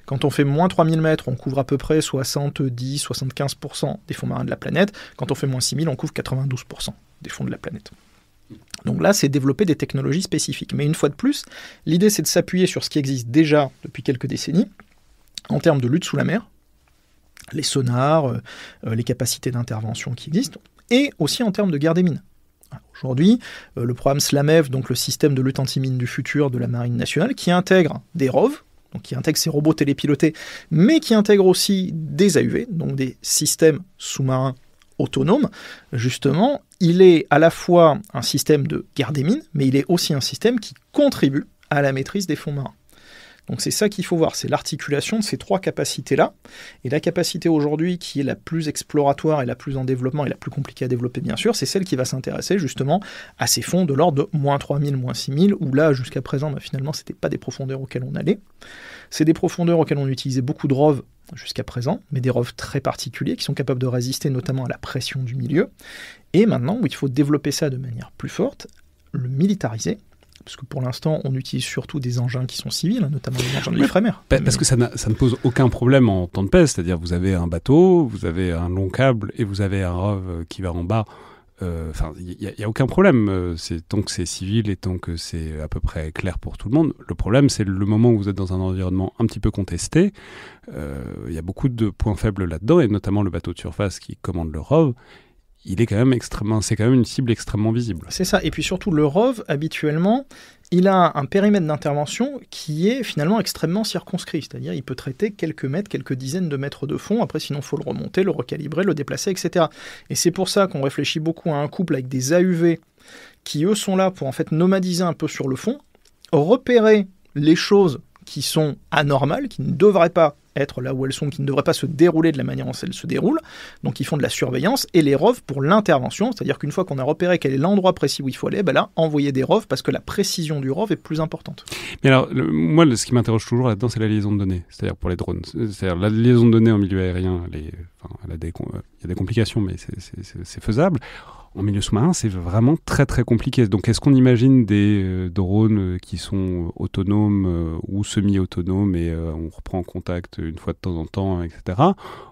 Quand on fait moins 3000 mètres, on couvre à peu près 70-75% des fonds marins de la planète. Quand on fait moins 6000, on couvre 92% des fonds de la planète. Donc là, c'est développer des technologies spécifiques. Mais une fois de plus, l'idée, c'est de s'appuyer sur ce qui existe déjà depuis quelques décennies, en termes de lutte sous la mer, les sonars, les capacités d'intervention qui existent, et aussi en termes de guerre des mines. Aujourd'hui, le programme SLAMEV, donc le système de lutte anti-mine du futur de la Marine nationale, qui intègre des ROV, donc qui intègre ces robots télépilotés, mais qui intègre aussi des AUV, donc des systèmes sous-marins autonomes, justement, il est à la fois un système de guerre des mines, mais il est aussi un système qui contribue à la maîtrise des fonds marins. Donc c'est ça qu'il faut voir, c'est l'articulation de ces trois capacités-là. Et la capacité aujourd'hui qui est la plus exploratoire et la plus en développement et la plus compliquée à développer bien sûr, c'est celle qui va s'intéresser justement à ces fonds de l'ordre de moins 3000, moins 6000, où là jusqu'à présent finalement c'était pas des profondeurs auxquelles on allait. C'est des profondeurs auxquelles on utilisait beaucoup de ROV jusqu'à présent, mais des ROV très particuliers qui sont capables de résister notamment à la pression du milieu. Et maintenant où il faut développer ça de manière plus forte, le militariser, parce que pour l'instant, on utilise surtout des engins qui sont civils, notamment les engins de l'Ifremer. Parce que ça ne pose aucun problème en temps de paix, c'est-à-dire vous avez un bateau, vous avez un long câble et vous avez un ROV qui va en bas. Il n'y a aucun problème, tant que c'est civil et tant que c'est à peu près clair pour tout le monde. Le problème, c'est le moment où vous êtes dans un environnement un petit peu contesté. Il y a beaucoup de points faibles là-dedans, et notamment le bateau de surface qui commande le ROV. Il est quand même c'est quand même une cible extrêmement visible. C'est ça, et puis surtout le ROV, habituellement, il a un périmètre d'intervention qui est finalement extrêmement circonscrit, c'est-à-dire il peut traiter quelques mètres, quelques dizaines de mètres de fond, après sinon il faut le remonter, le recalibrer, le déplacer, etc. Et c'est pour ça qu'on réfléchit beaucoup à un couple avec des AUV qui eux sont là pour en fait nomadiser un peu sur le fond, repérer les choses qui sont anormales, qui ne devraient pas être là où elles sont, qui ne devraient pas se dérouler de la manière dont elles se déroulent, donc ils font de la surveillance, et les ROV pour l'intervention, c'est-à-dire qu'une fois qu'on a repéré quel est l'endroit précis où il faut aller, là, envoyer des ROV, parce que la précision du ROV est plus importante. Mais alors, moi, ce qui m'interroge toujours là-dedans, c'est la liaison de données, c'est-à-dire pour les drones. C'est-à-dire la liaison de données en milieu aérien, il y a des complications, mais c'est faisable. En milieu sous-marin, c'est vraiment très très compliqué. Donc est-ce qu'on imagine des drones qui sont autonomes ou semi-autonomes et on reprend contact une fois de temps en temps, etc.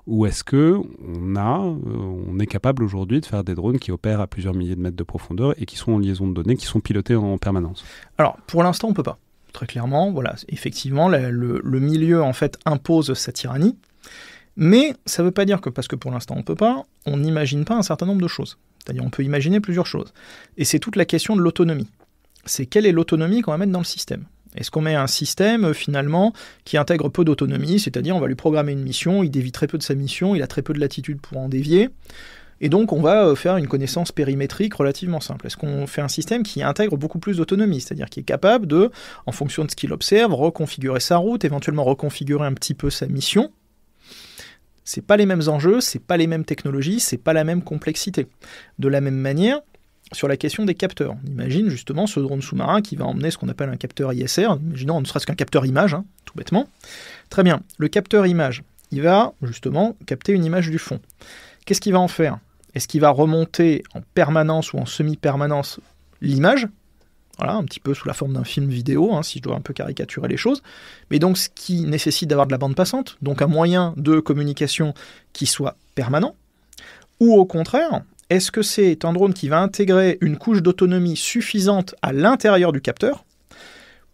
Ou est-ce qu'on est capable aujourd'hui de faire des drones qui opèrent à plusieurs milliers de mètres de profondeur et qui sont en liaison de données, qui sont pilotés en permanence? Alors pour l'instant, on ne peut pas. Très clairement, voilà, effectivement, le milieu en fait impose sa tyrannie. Mais ça ne veut pas dire que parce que pour l'instant on ne peut pas, on n'imagine pas un certain nombre de choses. C'est-à-dire on peut imaginer plusieurs choses. Et c'est toute la question de l'autonomie. C'est quelle est l'autonomie qu'on va mettre dans le système? Est-ce qu'on met un système finalement qui intègre peu d'autonomie, c'est-à-dire on va lui programmer une mission, il dévie très peu de sa mission, il a très peu de latitude pour en dévier, et donc on va faire une connaissance périmétrique relativement simple. Est-ce qu'on fait un système qui intègre beaucoup plus d'autonomie, c'est-à-dire qui est capable de, en fonction de ce qu'il observe, reconfigurer sa route, éventuellement reconfigurer un petit peu sa mission? C'est pas les mêmes enjeux, c'est pas les mêmes technologies, c'est pas la même complexité. De la même manière, sur la question des capteurs, on imagine justement ce drone sous-marin qui va emmener ce qu'on appelle un capteur ISR, imaginons ne serait-ce qu'un capteur image, tout bêtement. Très bien, le capteur image, il va justement capter une image du fond. Qu'est-ce qu'il va en faire? Est-ce qu'il va remonter en permanence ou en semi-permanence l'image? Voilà, un petit peu sous la forme d'un film vidéo, si je dois un peu caricaturer les choses. Mais donc, ce qui nécessite d'avoir de la bande passante, donc un moyen de communication qui soit permanent. Ou au contraire, est-ce que c'est un drone qui va intégrer une couche d'autonomie suffisante à l'intérieur du capteur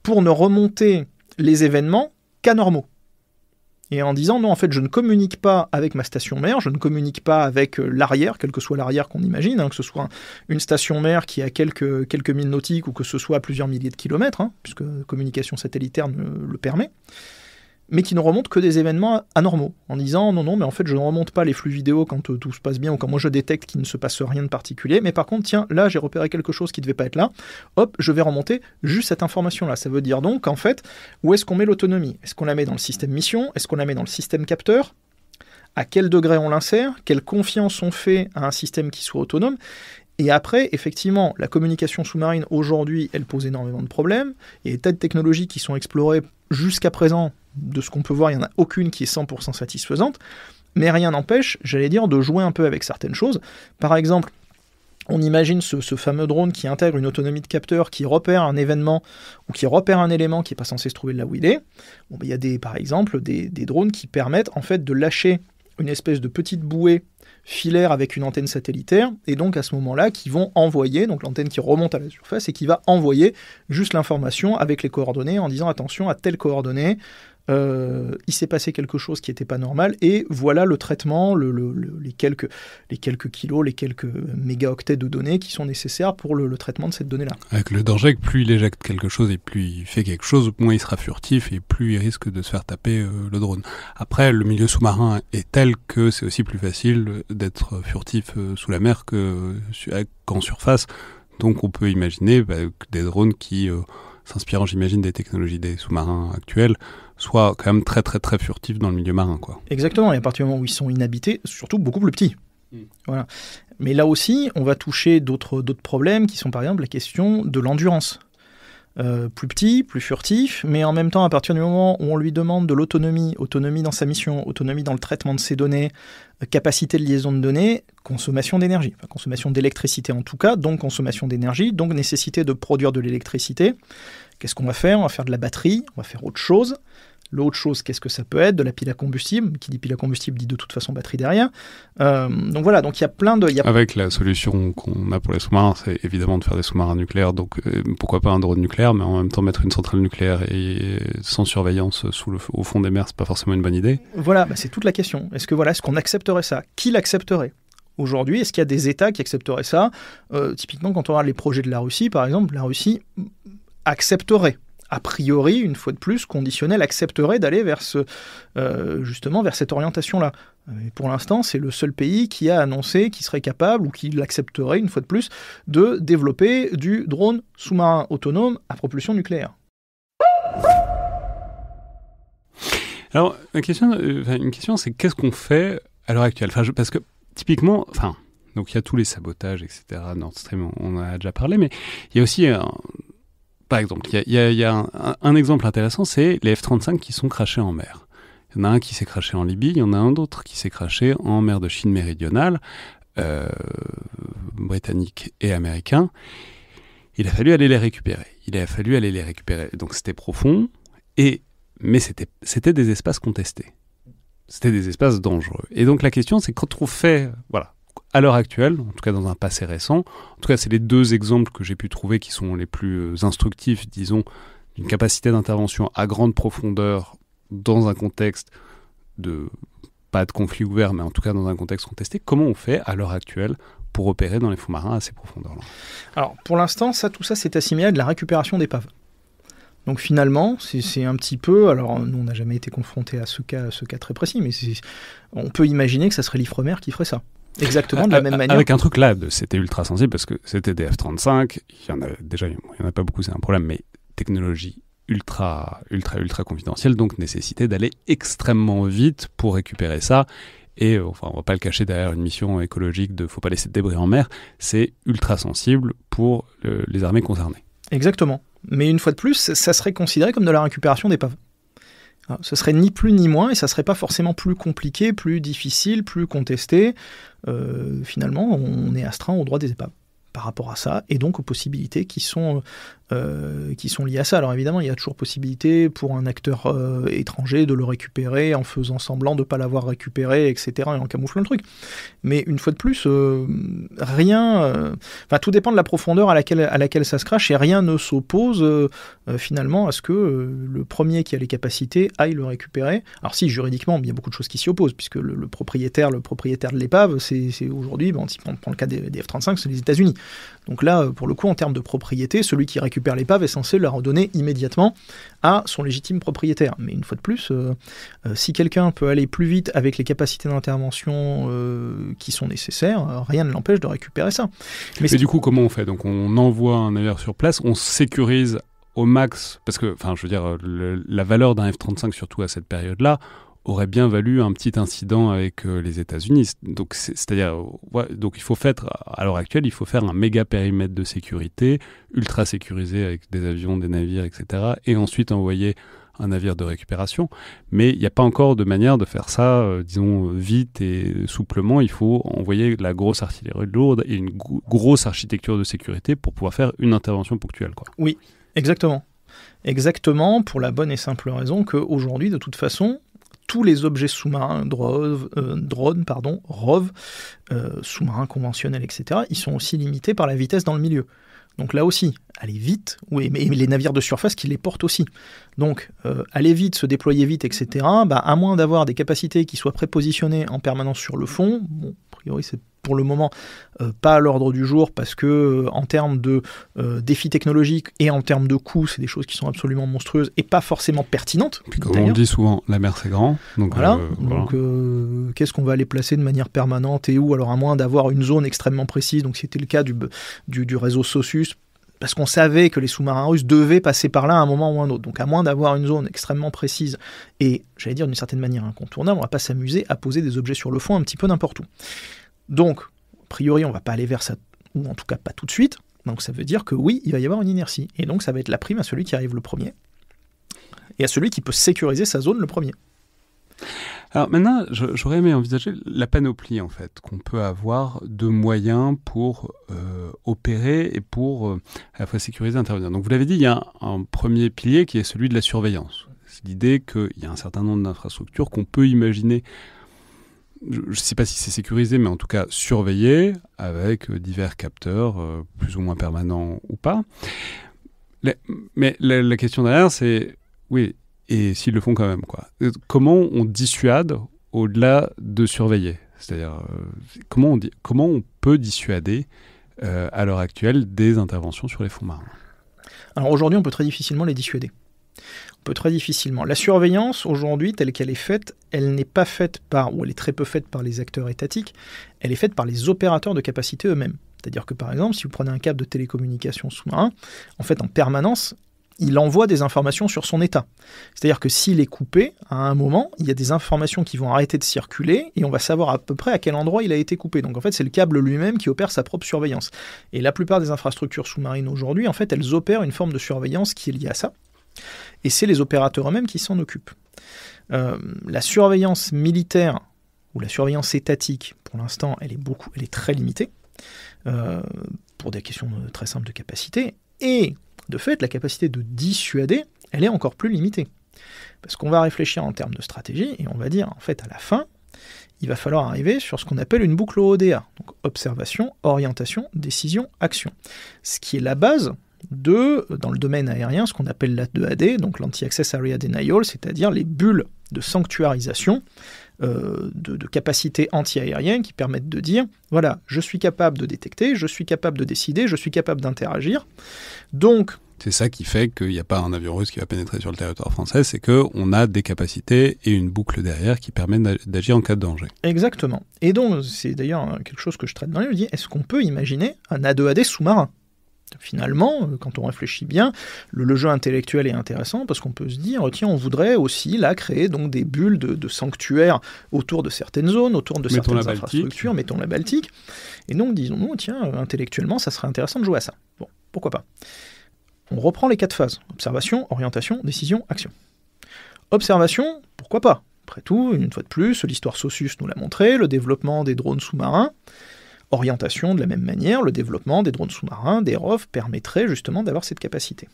pour ne remonter les événements qu'anormaux? Et en disant, non, en fait, je ne communique pas avec ma station mère, je ne communique pas avec l'arrière, quel que soit l'arrière qu'on imagine, que ce soit une station mère qui a quelques milles nautiques ou que ce soit à plusieurs milliers de kilomètres, puisque communication satellitaire le permet, mais qui ne remonte que des événements anormaux, en disant, non, mais en fait, je ne remonte pas les flux vidéo quand tout se passe bien ou quand moi je détecte qu'il ne se passe rien de particulier, mais par contre, tiens, là, j'ai repéré quelque chose qui ne devait pas être là, hop, je vais remonter juste cette information-là. Ça veut dire donc, en fait, où est-ce qu'on met l'autonomie? Est-ce qu'on la met dans le système mission? Est-ce qu'on la met dans le système capteur? À quel degré on l'insère? Quelle confiance on fait à un système qui soit autonome? Et après, effectivement, la communication sous-marine, aujourd'hui, elle pose énormément de problèmes. Il y a des tas de technologies qui sont explorées jusqu'à présent. De ce qu'on peut voir, il n'y en a aucune qui est 100% satisfaisante. Mais rien n'empêche, j'allais dire, de jouer un peu avec certaines choses. Par exemple, on imagine ce fameux drone qui intègre une autonomie de capteur, qui repère un événement ou qui repère un élément qui n'est pas censé se trouver là où il est. Bon, il y a par exemple des drones qui permettent en fait de lâcher une espèce de petite bouée filaire avec une antenne satellitaire, et donc à ce moment-là, qui vont envoyer, donc l'antenne qui remonte à la surface, et qui va envoyer juste l'information avec les coordonnées en disant attention à telle coordonnée, il s'est passé quelque chose qui n'était pas normal, et voilà le traitement, les quelques kilos, les quelques mégaoctets de données qui sont nécessaires pour le traitement de cette donnée-là. Avec le danger que plus il éjecte quelque chose et plus il fait quelque chose, moins il sera furtif et plus il risque de se faire taper le drone. Après, le milieu sous-marin est tel que c'est aussi plus facile d'être furtif sous la mer qu'en surface. Donc on peut imaginer que des drones qui, s'inspirant j'imagine des technologies des sous-marins actuels, soient quand même très très très furtifs dans le milieu marin, quoi. Exactement, et à partir du moment où ils sont inhabités, surtout beaucoup plus petits. Voilà. Mais là aussi, on va toucher d'autres problèmes qui sont par exemple la question de l'endurance. Plus petit, plus furtif, mais en même temps, à partir du moment où on lui demande de l'autonomie, autonomie dans sa mission, autonomie dans le traitement de ses données, capacité de liaison de données, consommation d'énergie, enfin, consommation d'électricité en tout cas, donc consommation d'énergie, donc nécessité de produire de l'électricité. Qu'est-ce qu'on va faire ? On va faire de la batterie, on va faire autre chose. L'autre chose, qu'est-ce que ça peut être ? De la pile à combustible. Qui dit pile à combustible dit de toute façon batterie derrière. Donc voilà, donc il y a plein de... Avec la solution qu'on a pour les sous-marins, c'est évidemment de faire des sous-marins nucléaires, donc pourquoi pas un drone nucléaire, mais en même temps mettre une centrale nucléaire et sans surveillance au fond des mers, c'est pas forcément une bonne idée. Voilà, c'est toute la question. Est-ce qu'on accepterait ça ? Qui l'accepterait ? Aujourd'hui, est-ce qu'il y a des États qui accepteraient ça ? Typiquement, quand on regarde les projets de la Russie, par exemple, la Russie accepterait. A priori, une fois de plus, conditionnel accepterait d'aller vers justement vers cette orientation-là. Et pour l'instant, c'est le seul pays qui a annoncé qu'il serait capable, ou qui l'accepterait, une fois de plus, de développer du drone sous-marin autonome à propulsion nucléaire. Alors, une question, c'est qu'est-ce qu'on fait à l'heure actuelle ? Parce que, typiquement, donc il y a tous les sabotages, etc., Nord Stream, on en a déjà parlé, mais il y a aussi... Par exemple, il y a un exemple intéressant, c'est les F-35 qui sont crashés en mer. Il y en a un qui s'est crashé en Libye, il y en a un autre qui s'est crashé en mer de Chine méridionale, britannique et américain. Il a fallu aller les récupérer. Donc c'était profond, mais c'était des espaces contestés. C'était des espaces dangereux. Et donc la question, c'est quand on fait... Voilà. À l'heure actuelle, en tout cas dans un passé récent, en tout cas c'est les deux exemples que j'ai pu trouver qui sont les plus instructifs, disons, d'une capacité d'intervention à grande profondeur dans un contexte pas de conflit ouvert, mais en tout cas dans un contexte contesté. Comment on fait à l'heure actuelle pour opérer dans les fonds marins à ces profondeurs-là ? Alors pour l'instant, tout ça c'est assimilé à de la récupération d'épaves. Donc finalement, c'est un petit peu... Alors nous on n'a jamais été confrontés à ce cas très précis, mais on peut imaginer que ça serait l'Ifremer qui ferait ça. Exactement, de la même manière. Avec un truc là, c'était ultra sensible parce que c'était des F-35, il y en a pas beaucoup, c'est un problème, mais technologie ultra confidentielle, donc nécessité d'aller extrêmement vite pour récupérer ça. Et on va pas le cacher derrière une mission écologique de faut pas laisser de débris en mer, c'est ultra sensible pour les armées concernées. Exactement. Mais une fois de plus, ça serait considéré comme de la récupération d'épaves. Ce serait ni plus ni moins, et ça serait pas forcément plus compliqué, plus difficile, plus contesté. Finalement, on est astreint aux droits des épaves par rapport à ça, et donc aux possibilités qui sont liées à ça. Alors évidemment, il y a toujours possibilité pour un acteur étranger de le récupérer en faisant semblant de ne pas l'avoir récupéré, etc., et en camouflant le truc. Mais une fois de plus, tout dépend de la profondeur à laquelle ça se crache, et rien ne s'oppose finalement à ce que le premier qui a les capacités aille le récupérer. Alors si, juridiquement, il y a beaucoup de choses qui s'y opposent, puisque le propriétaire de l'épave, c'est aujourd'hui, si on prend le cas des F-35, c'est les États-Unis. Donc là, pour le coup, en termes de propriété, celui qui récupère l'épave est censé la redonner immédiatement à son légitime propriétaire. Mais une fois de plus, si quelqu'un peut aller plus vite avec les capacités d'intervention qui sont nécessaires, rien ne l'empêche de récupérer ça. Mais du coup, comment on fait ? Donc on envoie un navire sur place, on sécurise au max, parce que, la valeur d'un F-35, surtout à cette période-là, aurait bien valu un petit incident avec les États-Unis. Donc, donc il faut faire, à l'heure actuelle, il faut faire un méga périmètre de sécurité, ultra sécurisé avec des avions, des navires, etc. Et ensuite envoyer un navire de récupération. Mais il n'y a pas encore de manière de faire ça, vite et souplement. Il faut envoyer la grosse artillerie lourde et une grosse architecture de sécurité pour pouvoir faire une intervention ponctuelle, quoi. Oui, exactement. Exactement, pour la bonne et simple raison qu'aujourd'hui, de toute façon, tous les objets sous-marins, drones, ROV, sous-marins conventionnels, etc., ils sont aussi limités par la vitesse dans le milieu. Donc là aussi, aller vite, oui, mais les navires de surface qui les portent aussi. Donc aller vite, se déployer vite, etc., à moins d'avoir des capacités qui soient prépositionnées en permanence sur le fond, bon, a priori c'est pour le moment pas à l'ordre du jour parce que en termes de défis technologiques et en termes de coûts, c'est des choses qui sont absolument monstrueuses et pas forcément pertinentes. Puis comme on le dit souvent, la mer c'est grand. Donc, voilà. Qu'est-ce qu'on va aller placer de manière permanente et où? Alors à moins d'avoir une zone extrêmement précise, donc c'était le cas du réseau SOSUS, parce qu'on savait que les sous-marins russes devaient passer par là à un moment ou un autre. Donc à moins d'avoir une zone extrêmement précise et, j'allais dire d'une certaine manière incontournable, on ne va pas s'amuser à poser des objets sur le fond un petit peu n'importe où. Donc, a priori, on ne va pas aller vers ça, ou en tout cas pas tout de suite. Donc ça veut dire que oui, il va y avoir une inertie. Et donc ça va être la prime à celui qui arrive le premier, et à celui qui peut sécuriser sa zone le premier. Alors maintenant, j'aurais aimé envisager la panoplie en fait qu'on peut avoir de moyens pour opérer et pour à la fois sécuriser et intervenir. Donc vous l'avez dit, il y a un premier pilier qui est celui de la surveillance. C'est l'idée qu'il y a un certain nombre d'infrastructures qu'on peut imaginer, je ne sais pas si c'est sécurisé, mais en tout cas surveillé avec divers capteurs plus ou moins permanents ou pas. Mais la question derrière, c'est oui. Et s'ils le font quand même, quoi. Comment on dissuade au-delà de surveiller? C'est-à-dire, comment on peut dissuader à l'heure actuelle des interventions sur les fonds marins? Alors aujourd'hui, on peut très difficilement les dissuader. On peut très difficilement. La surveillance, aujourd'hui, telle qu'elle est faite, elle n'est pas faite ou elle est très peu faite par les acteurs étatiques, elle est faite par les opérateurs de capacité eux-mêmes. C'est-à-dire que, par exemple, si vous prenez un câble de télécommunication sous-marin, en fait, en permanence, il envoie des informations sur son état. C'est-à-dire que s'il est coupé, à un moment, il y a des informations qui vont arrêter de circuler et on va savoir à peu près à quel endroit il a été coupé. Donc en fait, c'est le câble lui-même qui opère sa propre surveillance. Et la plupart des infrastructures sous-marines aujourd'hui, en fait, elles opèrent une forme de surveillance qui est liée à ça. Et c'est les opérateurs eux-mêmes qui s'en occupent. La surveillance militaire ou la surveillance étatique, pour l'instant, elle est très limitée pour des questions très simples de capacité. Et de fait, la capacité de dissuader, elle est encore plus limitée. Parce qu'on va réfléchir en termes de stratégie, et on va dire, en fait, à la fin, il va falloir arriver sur ce qu'on appelle une boucle ODA. Donc, observation, orientation, décision, action. Ce qui est la base dans le domaine aérien, ce qu'on appelle la 2AD, donc l'Anti-Access Area Denial, c'est-à-dire les bulles de sanctuarisation de capacités anti-aériennes qui permettent de dire, voilà, je suis capable de détecter, je suis capable de décider, je suis capable d'interagir. Donc, c'est ça qui fait qu'il n'y a pas un avion russe qui va pénétrer sur le territoire français, c'est qu'on a des capacités et une boucle derrière qui permet d'agir en cas de danger. Exactement. Et donc, c'est d'ailleurs quelque chose que je traite dans le livre, je dis, est-ce qu'on peut imaginer un A2AD sous-marin ? Finalement, quand on réfléchit bien, le jeu intellectuel est intéressant parce qu'on peut se dire, tiens, on voudrait aussi là créer donc des bulles de sanctuaires autour de certaines zones, autour de certaines infrastructures, mettons la Baltique. Et donc, disons-nous, tiens, intellectuellement, ça serait intéressant de jouer à ça. Bon, pourquoi pas. On reprend les 4 phases. Observation, orientation, décision, action. Observation, pourquoi pas. Après tout, une fois de plus, l'histoire SOSUS nous l'a montré, le développement des drones sous-marins. Orientation, de la même manière, le développement des drones sous-marins, des ROV, permettrait justement d'avoir cette capacité.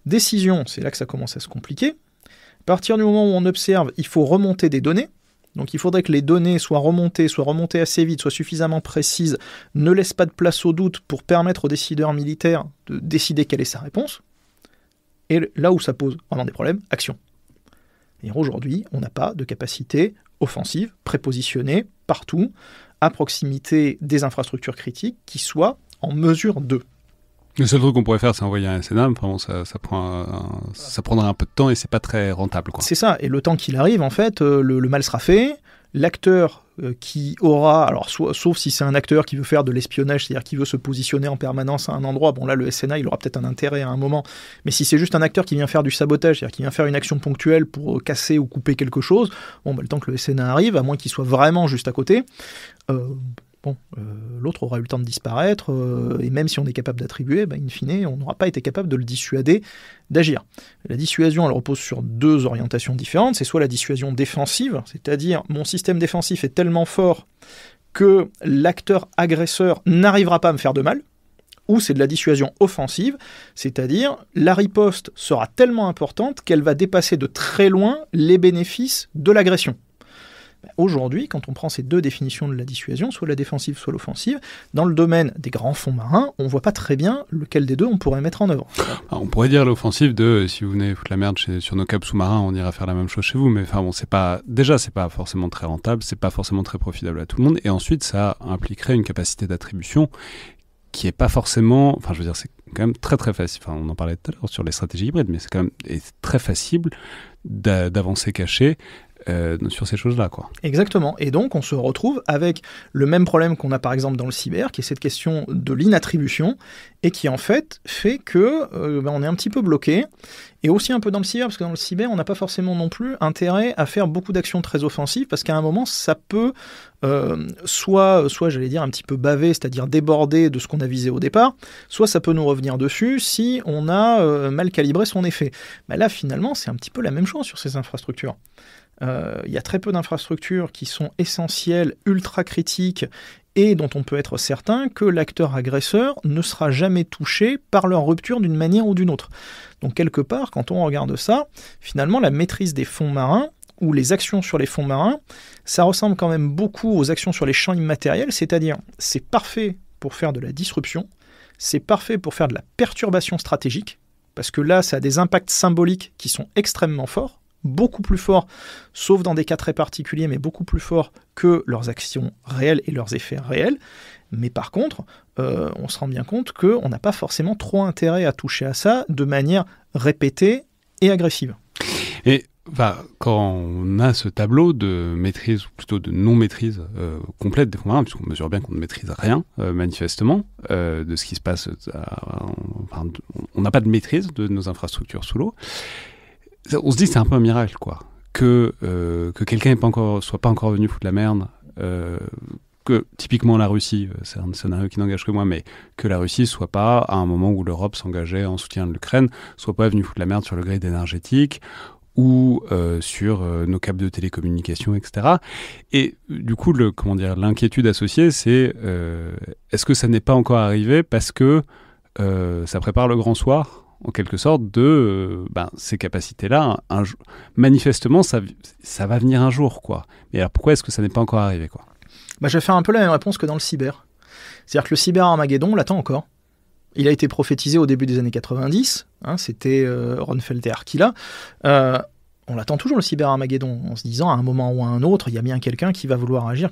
Décision, c'est là que ça commence à se compliquer. À partir du moment où on observe, il faut remonter des données. Donc il faudrait que les données soient remontées assez vite, soient suffisamment précises, ne laissent pas de place au doute pour permettre aux décideurs militaires de décider quelle est sa réponse. Et là où ça pose vraiment des problèmes, action. Et aujourd'hui, on n'a pas de capacité offensive, prépositionnée, partout, à proximité des infrastructures critiques, qui soient en mesure de. Le seul truc qu'on pourrait faire, c'est envoyer un SNA, mais vraiment, ça prendra un peu de temps et c'est pas très rentable, quoi. C'est ça, et le temps qu'il arrive, en fait, le mal sera fait. L'acteur qui aura, alors sauf si c'est un acteur qui veut faire de l'espionnage, c'est-à-dire qui veut se positionner en permanence à un endroit, bon là le SNA il aura peut-être un intérêt à un moment, mais si c'est juste un acteur qui vient faire du sabotage, c'est-à-dire qui vient faire une action ponctuelle pour casser ou couper quelque chose, bon le temps que le SNA arrive, à moins qu'il soit vraiment juste à côté, l'autre aura eu le temps de disparaître, et même si on est capable d'attribuer, in fine, on n'aura pas été capable de le dissuader d'agir. La dissuasion, elle repose sur 2 orientations différentes. C'est soit la dissuasion défensive, c'est-à-dire mon système défensif est tellement fort que l'acteur agresseur n'arrivera pas à me faire de mal, ou c'est de la dissuasion offensive, c'est-à-dire la riposte sera tellement importante qu'elle va dépasser de très loin les bénéfices de l'agression. Aujourd'hui, quand on prend ces deux définitions de la dissuasion, soit la défensive, soit l'offensive, dans le domaine des grands fonds marins, on ne voit pas très bien lequel des deux on pourrait mettre en œuvre. On pourrait dire l'offensive de si vous venez foutre la merde sur nos câbles sous-marins, on ira faire la même chose chez vous, mais enfin bon, c'est pas forcément très rentable, c'est pas forcément très profitable à tout le monde, et ensuite ça impliquerait une capacité d'attribution qui est pas forcément, enfin je veux dire, c'est quand même très très facile, enfin on en parlait tout à l'heure sur les stratégies hybrides, mais c'est quand même très facile d'avancer caché sur ces choses-là, quoi. Exactement. Et donc, on se retrouve avec le même problème qu'on a par exemple dans le cyber, qui est cette question de l'inattribution, et qui en fait que on est un petit peu bloqué. Et aussi un peu dans le cyber, parce que dans le cyber, on n'a pas forcément non plus intérêt à faire beaucoup d'actions très offensives, parce qu'à un moment, ça peut soit j'allais dire un petit peu baver, c'est-à-dire déborder de ce qu'on a visé au départ, soit ça peut nous revenir dessus si on a mal calibré son effet. Mais là, finalement, c'est un petit peu la même chose sur ces infrastructures. Il y a très peu d'infrastructures qui sont essentielles, ultra critiques, et dont on peut être certain que l'acteur agresseur ne sera jamais touché par leur rupture d'une manière ou d'une autre. Donc quelque part, quand on regarde ça, finalement la maîtrise des fonds marins, ou les actions sur les fonds marins, ça ressemble quand même beaucoup aux actions sur les champs immatériels, c'est-à-dire c'est parfait pour faire de la disruption, c'est parfait pour faire de la perturbation stratégique, parce que là ça a des impacts symboliques qui sont extrêmement forts, beaucoup plus forts, sauf dans des cas très particuliers, mais beaucoup plus forts que leurs actions réelles et leurs effets réels. Mais par contre, on se rend bien compte qu'on n'a pas forcément trop intérêt à toucher à ça de manière répétée et agressive. Et quand on a ce tableau de maîtrise, ou plutôt de non-maîtrise complète des fonds marins, puisqu'on mesure bien qu'on ne maîtrise rien, manifestement, de ce qui se passe, on n'a pas de maîtrise de nos infrastructures sous l'eau, on se dit que c'est un peu un miracle, quoi. Que quelqu'un soit pas encore venu foutre la merde, que typiquement la Russie, c'est un scénario qui n'engage que moi, mais que la Russie soit pas, à un moment où l'Europe s'engageait en soutien de l'Ukraine, soit pas venu foutre la merde sur le grid énergétique ou sur nos câbles de télécommunications, etc. Et du coup, l'inquiétude associée, c'est est-ce que ça n'est pas encore arrivé parce que ça prépare le grand soir, en quelque sorte, de ces capacités-là. Manifestement, ça va venir un jour, quoi. Mais alors pourquoi est-ce que ça n'est pas encore arrivé, quoi ? Je vais faire un peu la même réponse que dans le cyber. C'est-à-dire que le cyber-Armageddon, on l'attend encore. Il a été prophétisé au début des années 90, c'était Ronfeld et Arkila. On l'attend toujours, le cyber-Armageddon, en se disant à un moment ou à un autre, il y a bien quelqu'un qui va vouloir agir.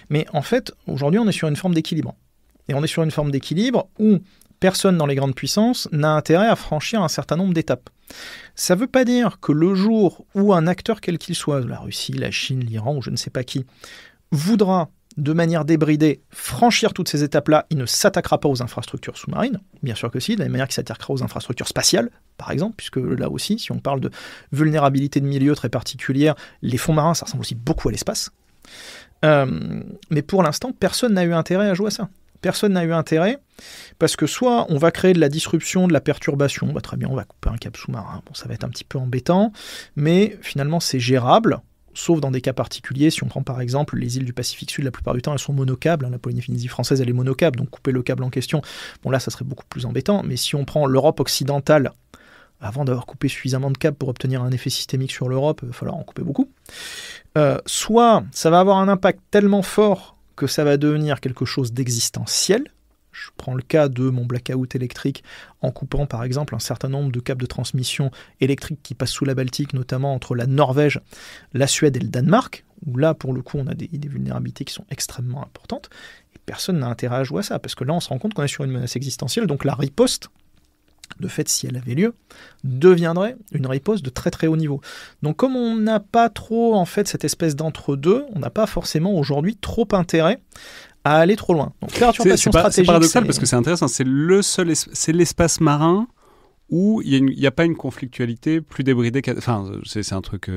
Mais en fait, aujourd'hui, on est sur une forme d'équilibre. Et on est sur une forme d'équilibre où personne dans les grandes puissances n'a intérêt à franchir un certain nombre d'étapes. Ça ne veut pas dire que le jour où un acteur quel qu'il soit, la Russie, la Chine, l'Iran ou je ne sais pas qui, voudra de manière débridée franchir toutes ces étapes-là, il ne s'attaquera pas aux infrastructures sous-marines, bien sûr que si, de la même manière qu'il s'attaquera aux infrastructures spatiales, par exemple, puisque là aussi, si on parle de vulnérabilité de milieu très particulière, les fonds marins, ça ressemble aussi beaucoup à l'espace. Mais pour l'instant, personne n'a eu intérêt à jouer à ça. Personne n'a eu intérêt, parce que soit on va créer de la disruption, de la perturbation, très bien, on va couper un câble sous-marin, ça va être un petit peu embêtant, mais finalement c'est gérable, sauf dans des cas particuliers. Si on prend par exemple les îles du Pacifique Sud, la plupart du temps elles sont monocâbles, la Polynésie française elle est monocâble, donc couper le câble en question, là ça serait beaucoup plus embêtant, mais si on prend l'Europe occidentale, avant d'avoir coupé suffisamment de câbles pour obtenir un effet systémique sur l'Europe, il va falloir en couper beaucoup. Soit ça va avoir un impact tellement fort que ça va devenir quelque chose d'existentiel. Je prends le cas de mon blackout électrique en coupant par exemple un certain nombre de câbles de transmission électrique qui passent sous la Baltique, notamment entre la Norvège, la Suède et le Danemark, où là pour le coup on a des vulnérabilités qui sont extrêmement importantes, et personne n'a intérêt à jouer à ça, parce que là on se rend compte qu'on est sur une menace existentielle, donc la riposte, de fait si elle avait lieu, deviendrait une riposte de très très haut niveau. Donc comme on n'a pas trop en fait cette espèce d'entre-deux, on n'a pas forcément aujourd'hui trop intérêt à aller trop loin. Donc perturbation stratégique. C'est paradoxal parce que c'est intéressant, c'est l'espace marin où il n'y a pas une conflictualité plus débridée. C'est un truc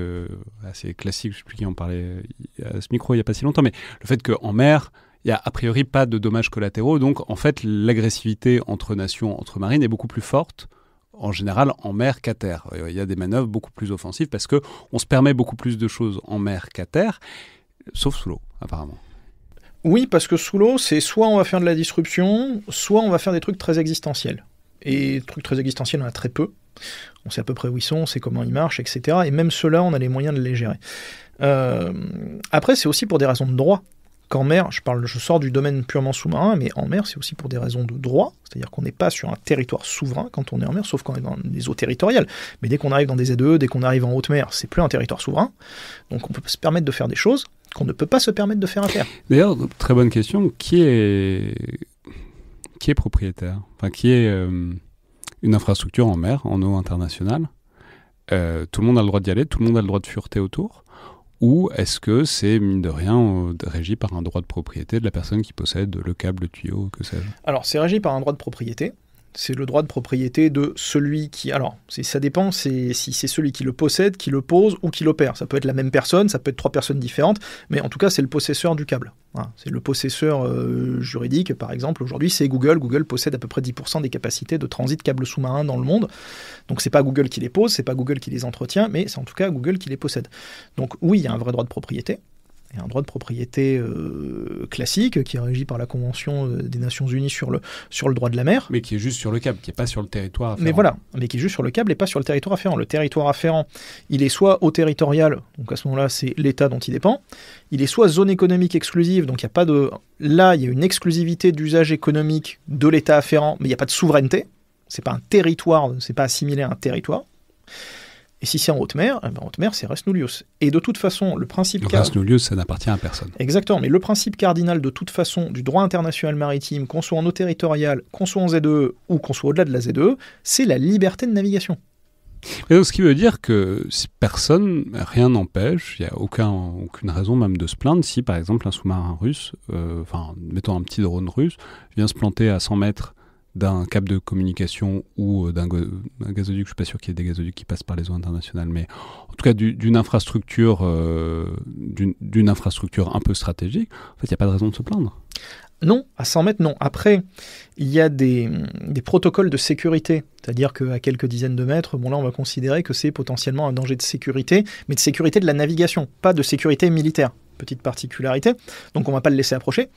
assez classique, je ne sais plus qui en parlait à ce micro il n'y a pas si longtemps, mais le fait qu'en mer, il n'y a a priori pas de dommages collatéraux, donc en fait l'agressivité entre nations, entre marines est beaucoup plus forte en général en mer qu'à terre. Il y a des manœuvres beaucoup plus offensives parce qu'on se permet beaucoup plus de choses en mer qu'à terre, sauf sous l'eau apparemment. Oui, parce que sous l'eau, c'est soit on va faire de la disruption, soit on va faire des trucs très existentiels. Et des trucs très existentiels, on en a très peu. On sait à peu près où ils sont, on sait comment ils marchent, etc. Et même ceux-là, on a les moyens de les gérer. Après, c'est aussi pour des raisons de droit. Qu'en mer, je sors du domaine purement sous-marin, mais en mer, c'est aussi pour des raisons de droit, c'est-à-dire qu'on n'est pas sur un territoire souverain quand on est en mer, sauf quand on est dans des eaux territoriales. Mais dès qu'on arrive dans des ZE, dès qu'on arrive en haute mer, c'est plus un territoire souverain, donc on peut se permettre de faire des choses qu'on ne peut pas se permettre de faire à terre. D'ailleurs, très bonne question, qui est propriétaire ? Enfin, qui est une infrastructure en mer, en eau internationale ? Tout le monde a le droit d'y aller, tout le monde a le droit de fureter autour ? Ou est-ce que c'est, mine de rien, régi par un droit de propriété de la personne qui possède le câble, le tuyau, que sais-je ? Alors, c'est régi par un droit de propriété. C'est le droit de propriété de celui qui... Alors, ça dépend si c'est celui qui le possède, qui le pose ou qui l'opère. Ça peut être la même personne, ça peut être 3 personnes différentes, mais en tout cas, c'est le possesseur du câble. Voilà. C'est le possesseur juridique, par exemple. Aujourd'hui, c'est Google. Google possède à peu près 10% des capacités de transit câbles sous-marins dans le monde. Donc, c'est pas Google qui les pose, c'est pas Google qui les entretient, mais c'est en tout cas Google qui les possède. Donc, oui, il y a un vrai droit de propriété. Et un droit de propriété classique qui est régi par la Convention des Nations Unies sur le droit de la mer. Mais qui est juste sur le câble, qui n'est pas sur le territoire afférent. Mais voilà, mais qui est juste sur le câble et pas sur le territoire afférent. Le territoire afférent, il est soit eau territoriale, donc à ce moment-là, c'est l'État dont il dépend. Il est soit zone économique exclusive, donc il n'y a pas de... Là, il y a une exclusivité d'usage économique de l'État afférent, mais il n'y a pas de souveraineté. C'est pas un territoire, c'est pas assimilé à un territoire. Et si c'est en haute mer, c'est res nullius. Et de toute façon, le principe... Res nullius, ça n'appartient à personne. Exactement, mais le principe cardinal de toute façon du droit international maritime, qu'on soit en eau territoriale, qu'on soit en ZE ou qu'on soit au-delà de la ZE, c'est la liberté de navigation. Et donc, ce qui veut dire que si personne, rien n'empêche, il n'y a aucune raison même de se plaindre si, par exemple, un sous-marin russe, mettons un petit drone russe, vient se planter à 100 mètres d'un câble de communication ou d'un gazoduc, je ne suis pas sûr qu'il y ait des gazoducs qui passent par les eaux internationales, mais en tout cas d'une infrastructure un peu stratégique, en fait, il n'y a pas de raison de se plaindre. Non, à 100 mètres, non. Après, il y a des protocoles de sécurité, c'est-à-dire qu'à quelques dizaines de mètres, là, on va considérer que c'est potentiellement un danger de sécurité, mais de sécurité de la navigation, pas de sécurité militaire. Petite particularité, donc on ne va pas le laisser approcher,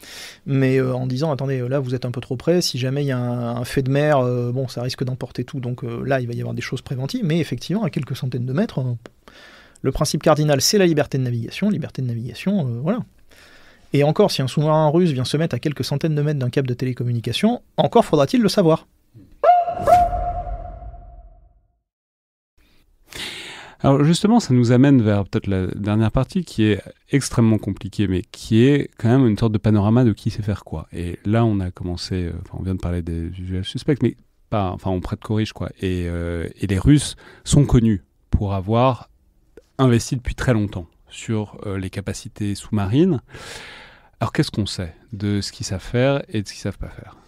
mais en disant, attendez, là vous êtes un peu trop près, si jamais il y a un fait de mer, ça risque d'emporter tout, donc là il va y avoir des choses préventives, mais effectivement à quelques centaines de mètres, le principe cardinal c'est la liberté de navigation, voilà. Et encore, si un sous-marin russe vient se mettre à quelques centaines de mètres d'un câble de télécommunication, encore faudra-t-il le savoir. Alors justement, ça nous amène vers peut-être la dernière partie qui est extrêmement compliquée, mais qui est quand même une sorte de panorama de qui sait faire quoi. Et là, on a commencé, on vient de parler des usages suspects, mais on prête corrige quoi. Et les Russes sont connus pour avoir investi depuis très longtemps sur les capacités sous-marines. Alors qu'est-ce qu'on sait de ce qu'ils savent faire et de ce qu'ils savent pas faire ?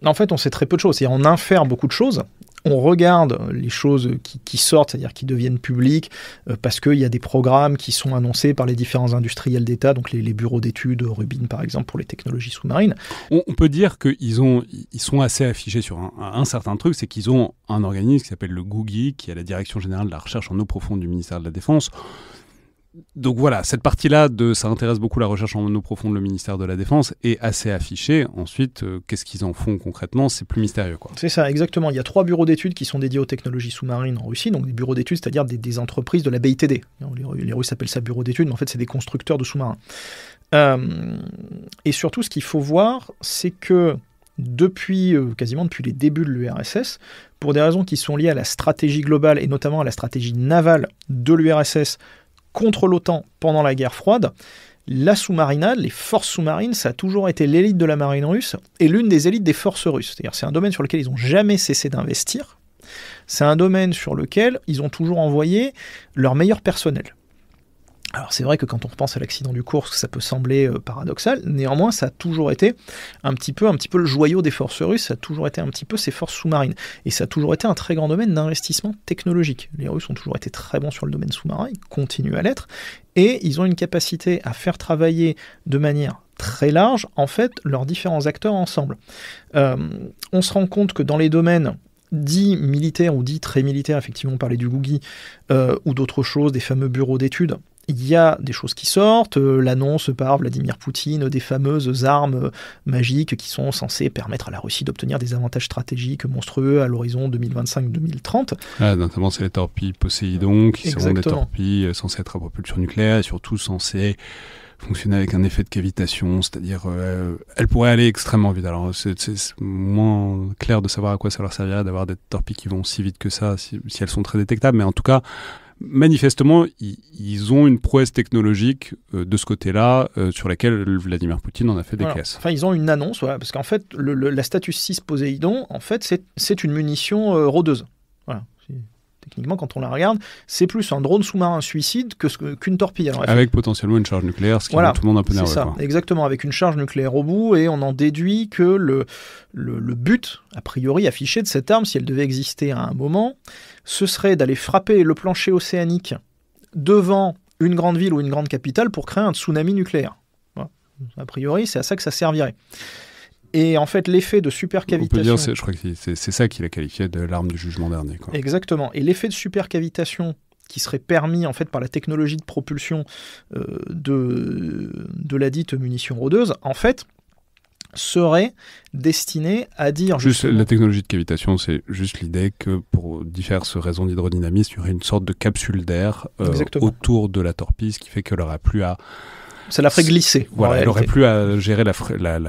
En fait, on sait très peu de choses. On infère beaucoup de choses. On regarde les choses qui sortent, c'est-à-dire qui deviennent publiques, parce qu'il y a des programmes qui sont annoncés par les différents industriels d'État, donc les bureaux d'études, Rubin par exemple, pour les technologies sous-marines. On peut dire qu'ils sont assez affichés sur un certain truc, c'est qu'ils ont un organisme qui s'appelle le GUGI, qui est la Direction Générale de la Recherche en eau profonde du ministère de la Défense. Donc voilà, cette partie-là, ça intéresse beaucoup la recherche en eau profonde, le ministère de la Défense, est assez affichée. Ensuite, qu'est-ce qu'ils en font concrètement ? C'est plus mystérieux, quoi. C'est ça, exactement. Il y a 3 bureaux d'études qui sont dédiés aux technologies sous-marines en Russie, donc des bureaux d'études, c'est-à-dire des entreprises de la BITD. Les Russes appellent ça bureau d'études, mais en fait, c'est des constructeurs de sous-marins. Et surtout, ce qu'il faut voir, c'est que quasiment depuis les débuts de l'URSS, pour des raisons qui sont liées à la stratégie globale, et notamment à la stratégie navale de l'URSS, contre l'OTAN pendant la guerre froide, la sous-marinade, les forces sous-marines, ça a toujours été l'élite de la marine russe et l'une des élites des forces russes. C'est-à-dire c'est un domaine sur lequel ils n'ont jamais cessé d'investir. C'est un domaine sur lequel ils ont toujours envoyé leur meilleur personnel. Alors c'est vrai que quand on repense à l'accident du Koursk, ça peut sembler paradoxal, néanmoins ça a toujours été un petit peu le joyau des forces russes, ça a toujours été un petit peu ces forces sous-marines, et ça a toujours été un très grand domaine d'investissement technologique. Les Russes ont toujours été très bons sur le domaine sous-marin, ils continuent à l'être, et ils ont une capacité à faire travailler de manière très large, en fait, leurs différents acteurs ensemble. On se rend compte que dans les domaines dits militaires ou dits très militaires, effectivement on parlait du GUGI, ou d'autres choses, des fameux bureaux d'études, il y a des choses qui sortent, l'annonce par Vladimir Poutine des fameuses armes magiques qui sont censées permettre à la Russie d'obtenir des avantages stratégiques monstrueux à l'horizon 2025-2030. Notamment, c'est les torpilles Poséidon, qui seront des Exactement. torpilles censées être à propulsion nucléaire et surtout censées fonctionner avec un effet de cavitation, c'est-à-dire elles pourraient aller extrêmement vite. Alors c'est moins clair de savoir à quoi ça leur servirait d'avoir des torpilles qui vont si vite que ça, si elles sont très détectables, mais en tout cas, manifestement, ils ont une prouesse technologique de ce côté-là sur laquelle Vladimir Poutine en a fait des caisses. Enfin, ils ont une annonce, voilà, parce qu'en fait, la Status 6 Poséidon, en fait, c'est une munition rôdeuse. Voilà. Techniquement, quand on la regarde, c'est plus un drone sous-marin suicide qu'une torpille. Alors, avec potentiellement une charge nucléaire, ce qui rend tout le monde un peu nerveux. C'est ça, quoi. Exactement, avec une charge nucléaire au bout, et on en déduit que le but, a priori affiché de cette arme, si elle devait exister à un moment, ce serait d'aller frapper le plancher océanique devant une grande ville ou une grande capitale pour créer un tsunami nucléaire. Voilà. A priori, c'est à ça que ça servirait. Et en fait, l'effet de supercavitation... On peut dire, je crois que c'est ça qu'il a qualifié de l'arme du jugement dernier. Quoi. Exactement. Et l'effet de supercavitation qui serait permis en fait par la technologie de propulsion de la dite munition rôdeuse, en fait, serait destiné à dire... Juste la technologie de cavitation, c'est juste l'idée que pour diverses raisons d'hydrodynamisme, il y aurait une sorte de capsule d'air autour de la torpille, ce qui fait qu'elle n'aura plus à... Ça la ferait glisser. Voilà, elle n'aurait plus à gérer la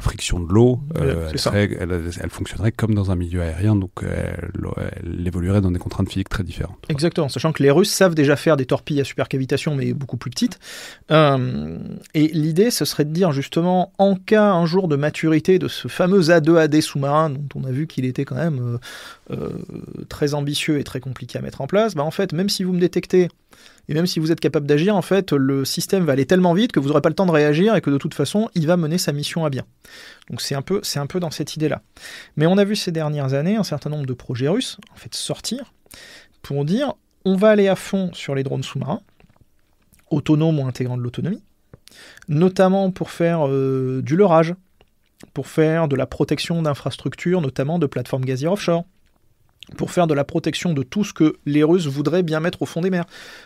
friction de l'eau. Elle fonctionnerait comme dans un milieu aérien, donc elle évoluerait dans des contraintes physiques très différentes. Exactement, sachant que les Russes savent déjà faire des torpilles à supercavitation, mais beaucoup plus petites. Et l'idée, ce serait de dire justement, en cas un jour de maturité de ce fameux A2AD sous-marin, dont on a vu qu'il était quand même très ambitieux et très compliqué à mettre en place, en fait, même si vous me détectez, et même si vous êtes capable d'agir, en fait, le système va aller tellement vite que vous n'aurez pas le temps de réagir et que de toute façon, il va mener sa mission à bien. Donc c'est un peu dans cette idée-là. Mais on a vu ces dernières années un certain nombre de projets russes, en fait, sortir pour dire on va aller à fond sur les drones sous-marins, autonomes ou intégrant de l'autonomie, notamment pour faire du leurrage, pour faire de la protection d'infrastructures, notamment de plateformes gazières offshore, pour faire de la protection de tout ce que les Russes voudraient bien mettre au fond des mers.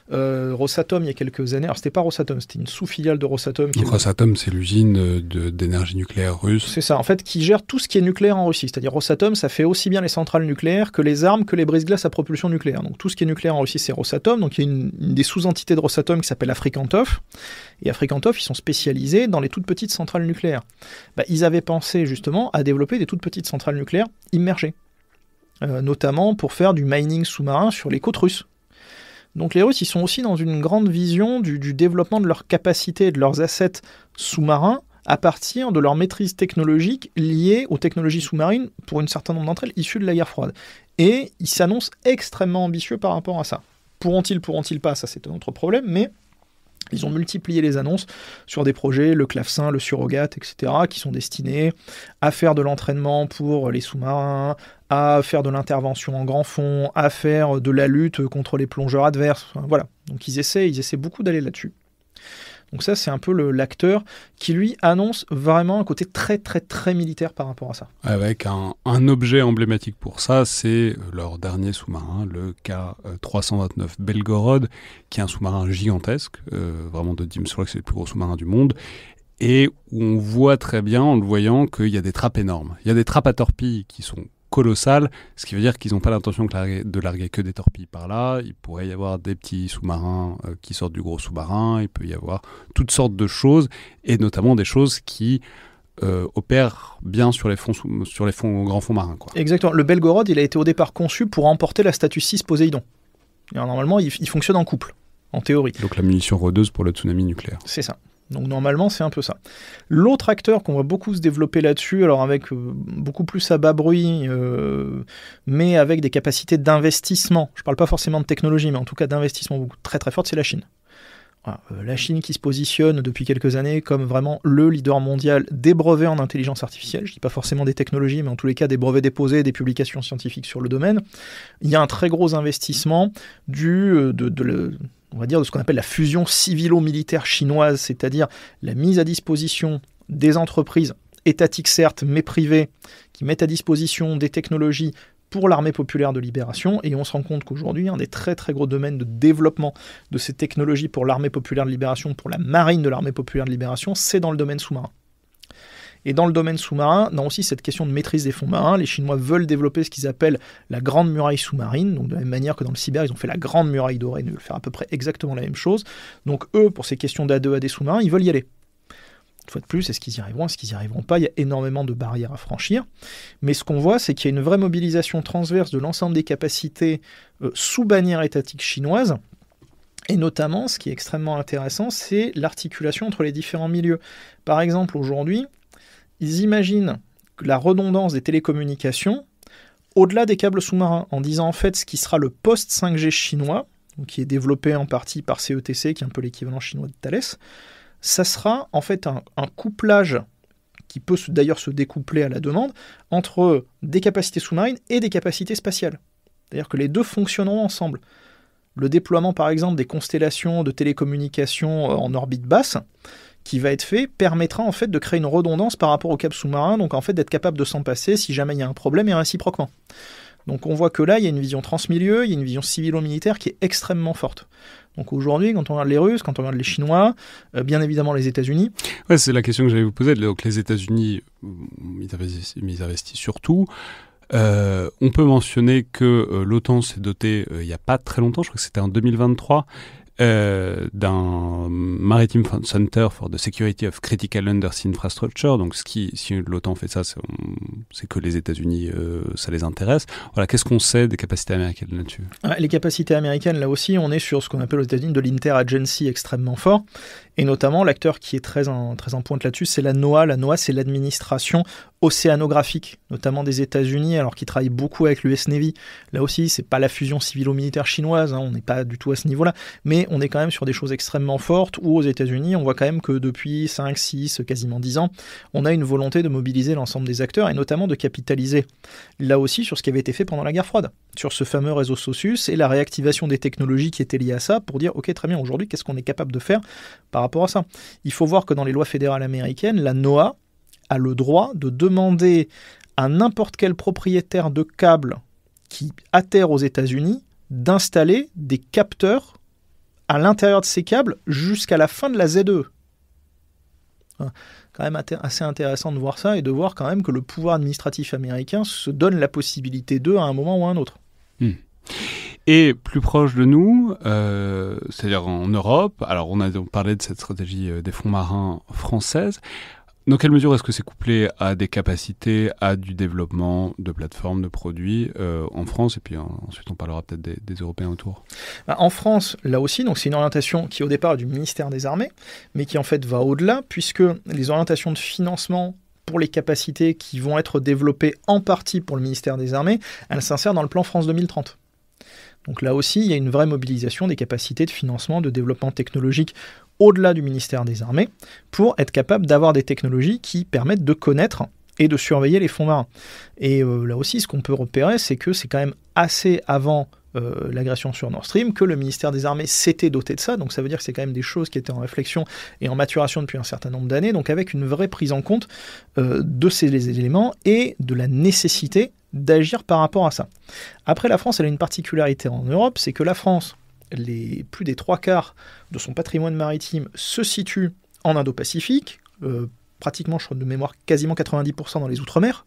Rosatom, il y a quelques années, alors c'était pas Rosatom, c'était une sous-filiale de Rosatom. Rosatom, c'est l'usine d'énergie nucléaire russe. C'est ça, en fait, qui gère tout ce qui est nucléaire en Russie. C'est-à-dire Rosatom, ça fait aussi bien les centrales nucléaires que les armes, que les brise-glaces à propulsion nucléaire. Donc tout ce qui est nucléaire en Russie, c'est Rosatom. Donc il y a une des sous-entités de Rosatom qui s'appelle Africantov. Et Africantov, ils sont spécialisés dans les toutes petites centrales nucléaires. Ils avaient pensé justement à développer des toutes petites centrales nucléaires immergées. Notamment pour faire du mining sous-marin sur les côtes russes. Donc les Russes, ils sont aussi dans une grande vision du développement de leurs capacités et de leurs assets sous-marins à partir de leur maîtrise technologique liée aux technologies sous-marines, pour un certain nombre d'entre elles, issues de la guerre froide. Et ils s'annoncent extrêmement ambitieux par rapport à ça. Pourront-ils pas, ça c'est un autre problème, mais ils ont multiplié les annonces sur des projets, le clavecin, le surrogate, etc., qui sont destinés à faire de l'entraînement pour les sous-marins, à faire de l'intervention en grand fond, à faire de la lutte contre les plongeurs adverses. Enfin, voilà. Donc ils essaient beaucoup d'aller là-dessus. Donc ça, c'est un peu l'acteur qui, lui, annonce vraiment un côté très, très, très militaire par rapport à ça. Avec un objet emblématique pour ça, c'est leur dernier sous-marin, le K-329 Belgorod, qui est un sous-marin gigantesque, vraiment je crois que c'est le plus gros sous-marin du monde, et où on voit très bien, en le voyant, qu'il y a des trappes énormes. Il y a des trappes à torpilles qui sont colossales, ce qui veut dire qu'ils n'ont pas l'intention de larguer que des torpilles par là. Il pourrait y avoir des petits sous-marins qui sortent du gros sous-marin, il peut y avoir toutes sortes de choses, et notamment des choses qui opèrent bien sur les grands fonds marins. Quoi. Exactement. Le Belgorod, il a été au départ conçu pour emporter la Status 6 Poséidon. Et alors, normalement, il fonctionne en couple, en théorie. Donc la munition rôdeuse pour le tsunami nucléaire. C'est ça. Donc normalement, c'est un peu ça. L'autre acteur qu'on va beaucoup se développer là-dessus, alors avec beaucoup plus à bas bruit, mais avec des capacités d'investissement, je ne parle pas forcément de technologie, mais en tout cas d'investissement beaucoup très très forte, c'est la Chine. Voilà, la Chine qui se positionne depuis quelques années comme vraiment le leader mondial des brevets en intelligence artificielle. Je ne dis pas forcément des technologies, mais en tous les cas des brevets déposés, des publications scientifiques sur le domaine. Il y a un très gros investissement on va dire de ce qu'on appelle la fusion civilo-militaire chinoise, c'est-à-dire la mise à disposition des entreprises étatiques certes, mais privées, qui mettent à disposition des technologies pour l'armée populaire de libération, et on se rend compte qu'aujourd'hui, un des très très gros domaines de développement de ces technologies pour l'armée populaire de libération, pour la marine de l'armée populaire de libération, c'est dans le domaine sous-marin. Et dans le domaine sous-marin, on a aussi cette question de maîtrise des fonds marins. Les Chinois veulent développer ce qu'ils appellent la grande muraille sous-marine. Donc de la même manière que dans le cyber, ils ont fait la grande muraille dorée, ils veulent faire à peu près exactement la même chose. Donc eux, pour ces questions d'A2 à des sous-marins, ils veulent y aller. Une fois de plus, est-ce qu'ils y arriveront, est-ce qu'ils n'y arriveront pas? Il y a énormément de barrières à franchir. Mais ce qu'on voit, c'est qu'il y a une vraie mobilisation transverse de l'ensemble des capacités sous bannière étatique chinoise. Et notamment, ce qui est extrêmement intéressant, c'est l'articulation entre les différents milieux. Par exemple, aujourd'hui, ils imaginent la redondance des télécommunications au-delà des câbles sous-marins, en disant en fait ce qui sera le poste 5G chinois, qui est développé en partie par CETC, qui est un peu l'équivalent chinois de Thales, ça sera en fait un couplage qui peut d'ailleurs se découpler à la demande entre des capacités sous-marines et des capacités spatiales. C'est-à-dire que les deux fonctionneront ensemble. Le déploiement par exemple des constellations de télécommunications en orbite basse, qui va être fait, permettra en fait de créer une redondance par rapport aux câbles sous-marins, donc en fait d'être capable de s'en passer si jamais il y a un problème et réciproquement. Donc on voit que là, il y a une vision transmilieu, il y a une vision civilo-militaire qui est extrêmement forte. Donc aujourd'hui, quand on regarde les Russes, quand on regarde les Chinois, bien évidemment les États-Unis. Ouais, c'est la question que j'allais vous poser. Donc les États-Unis, ils investissent surtout. On peut mentionner que l'OTAN s'est dotée il n'y a pas très longtemps, je crois que c'était en 2023, d'un Maritime Center for the Security of Critical Undersea Infrastructure. Donc, si l'OTAN fait ça, c'est que les États-Unis, ça les intéresse. Voilà, qu'est-ce qu'on sait des capacités américaines là-dessus? Les capacités américaines, là aussi, on est sur ce qu'on appelle aux États-Unis de l'interagency extrêmement fort. Et notamment, l'acteur qui est très en pointe là-dessus, c'est la NOAA. La NOAA, c'est l'administration océanographique, notamment des États-Unis, alors qu'ils travaillent beaucoup avec l'US Navy. Là aussi, c'est pas la fusion civilo-militaire chinoise, on n'est pas du tout à ce niveau-là, mais on est quand même sur des choses extrêmement fortes, où aux États-Unis, on voit quand même que depuis 5, 6, quasiment 10 ans, on a une volonté de mobiliser l'ensemble des acteurs, et notamment de capitaliser, là aussi, sur ce qui avait été fait pendant la guerre froide, sur ce fameux réseau SOSUS, et la réactivation des technologies qui étaient liées à ça, pour dire, ok, très bien, aujourd'hui, qu'est-ce qu'on est capable de faire par rapport à ça? Il faut voir que dans les lois fédérales américaines, la NOAA a le droit de demander à n'importe quel propriétaire de câbles qui atterre aux États-Unis d'installer des capteurs à l'intérieur de ces câbles jusqu'à la fin de la ZE. Quand même assez intéressant de voir ça et de voir quand même que le pouvoir administratif américain se donne la possibilité d'eux à un moment ou à un autre. Et plus proche de nous, c'est-à-dire en Europe, alors on a parlé de cette stratégie des fonds marins française. Dans quelle mesure est-ce que c'est couplé à des capacités, à du développement de plateformes, de produits en France? Et puis ensuite on parlera peut-être des Européens autour. En France, là aussi, donc c'est une orientation qui au départ est du ministère des Armées, mais qui en fait va au-delà, puisque les orientations de financement pour les capacités qui vont être développées en partie pour le ministère des Armées, elles s'insèrent dans le plan France 2030. Donc là aussi, il y a une vraie mobilisation des capacités de financement, de développement technologique au-delà du ministère des Armées, pour être capable d'avoir des technologies qui permettent de connaître et de surveiller les fonds marins. Et là aussi, ce qu'on peut repérer, c'est que c'est quand même assez avant l'agression sur Nord Stream que le ministère des Armées s'était doté de ça, donc ça veut dire que c'est quand même des choses qui étaient en réflexion et en maturation depuis un certain nombre d'années, donc avec une vraie prise en compte de ces éléments et de la nécessité d'agir par rapport à ça. Après, la France, elle a une particularité en Europe, c'est que la France, plus des 3/4 de son patrimoine maritime se situe en Indo-Pacifique, pratiquement, je crois de mémoire, quasiment 90% dans les Outre-mer.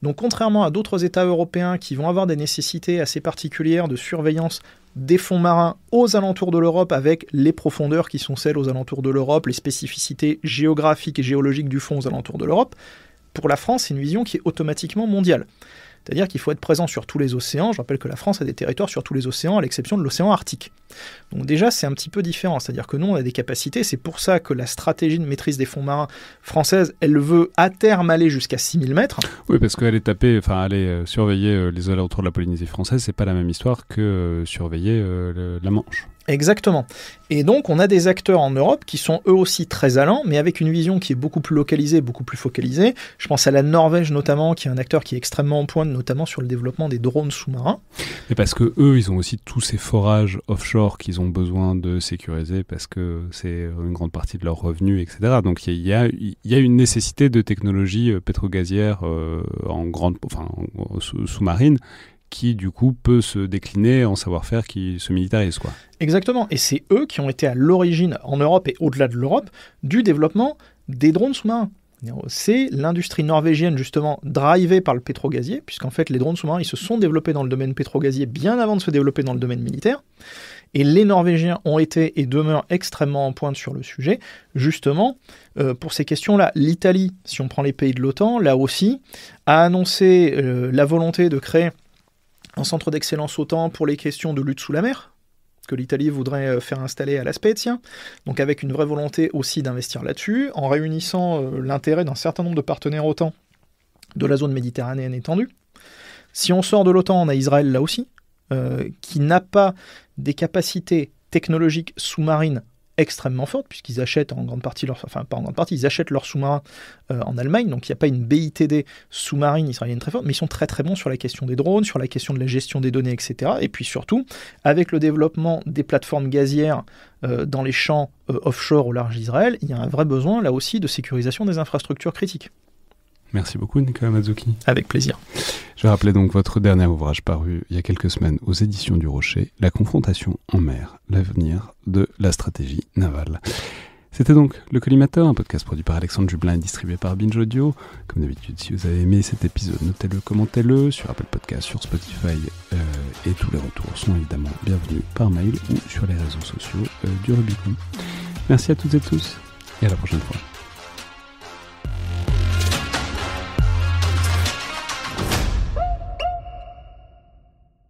Donc contrairement à d'autres États européens qui vont avoir des nécessités assez particulières de surveillance des fonds marins aux alentours de l'Europe, avec les profondeurs qui sont celles aux alentours de l'Europe, les spécificités géographiques et géologiques du fond aux alentours de l'Europe, pour la France, c'est une vision qui est automatiquement mondiale. C'est-à-dire qu'il faut être présent sur tous les océans. Je rappelle que la France a des territoires sur tous les océans, à l'exception de l'océan Arctique. Donc déjà, c'est un petit peu différent. C'est-à-dire que nous, on a des capacités. C'est pour ça que la stratégie de maîtrise des fonds marins française, elle veut à terme aller jusqu'à 6000 mètres. Oui, parce qu'aller surveiller les alentours de la Polynésie française, c'est pas la même histoire que surveiller la Manche. Exactement. Et donc, on a des acteurs en Europe qui sont eux aussi très allants, mais avec une vision qui est beaucoup plus localisée, beaucoup plus focalisée. Je pense à la Norvège notamment, qui est un acteur qui est extrêmement en pointe, notamment sur le développement des drones sous-marins. Et parce que eux, ils ont aussi tous ces forages offshore qu'ils ont besoin de sécuriser, parce que c'est une grande partie de leurs revenus, etc. Donc, il y a une nécessité de technologie pétrogazière sous-marine qui du coup peut se décliner en savoir-faire qui se militarise, quoi. Exactement, et c'est eux qui ont été à l'origine, en Europe et au-delà de l'Europe, du développement des drones sous-marins. C'est l'industrie norvégienne justement drivée par le pétrogazier, puisqu'en fait les drones sous-marins ils se sont développés dans le domaine pétrogazier bien avant de se développer dans le domaine militaire. Et les Norvégiens ont été et demeurent extrêmement en pointe sur le sujet, justement, pour ces questions-là. L'Italie, si on prend les pays de l'OTAN, là aussi, a annoncé la volonté de créer un centre d'excellence OTAN pour les questions de lutte sous la mer, que l'Italie voudrait faire installer à La Spezia, donc avec une vraie volonté aussi d'investir là-dessus, en réunissant l'intérêt d'un certain nombre de partenaires OTAN de la zone méditerranéenne étendue. Si on sort de l'OTAN, on a Israël là aussi, qui n'a pas des capacités technologiques sous-marines extrêmement fortes, puisqu'ils achètent en grande partie ils achètent leurs sous-marins en Allemagne, donc il n'y a pas une BITD sous-marine israélienne très forte, mais ils sont très très bons sur la question des drones, sur la question de la gestion des données, etc. Et puis surtout, avec le développement des plateformes gazières dans les champs offshore au large d'Israël, il y a un vrai besoin là aussi de sécurisation des infrastructures critiques. Merci beaucoup Nicolas Mazzucchi. Avec plaisir. Je rappelais donc votre dernier ouvrage paru il y a quelques semaines aux éditions du Rocher, La confrontation en mer, l'avenir de la stratégie navale. C'était donc Le Collimateur, un podcast produit par Alexandre Jublin et distribué par Binge Audio. Comme d'habitude, si vous avez aimé cet épisode, notez-le, commentez-le sur Apple Podcast, sur Spotify, et tous les retours sont évidemment bienvenus par mail ou sur les réseaux sociaux du Rubicon. Merci à toutes et tous et à la prochaine fois.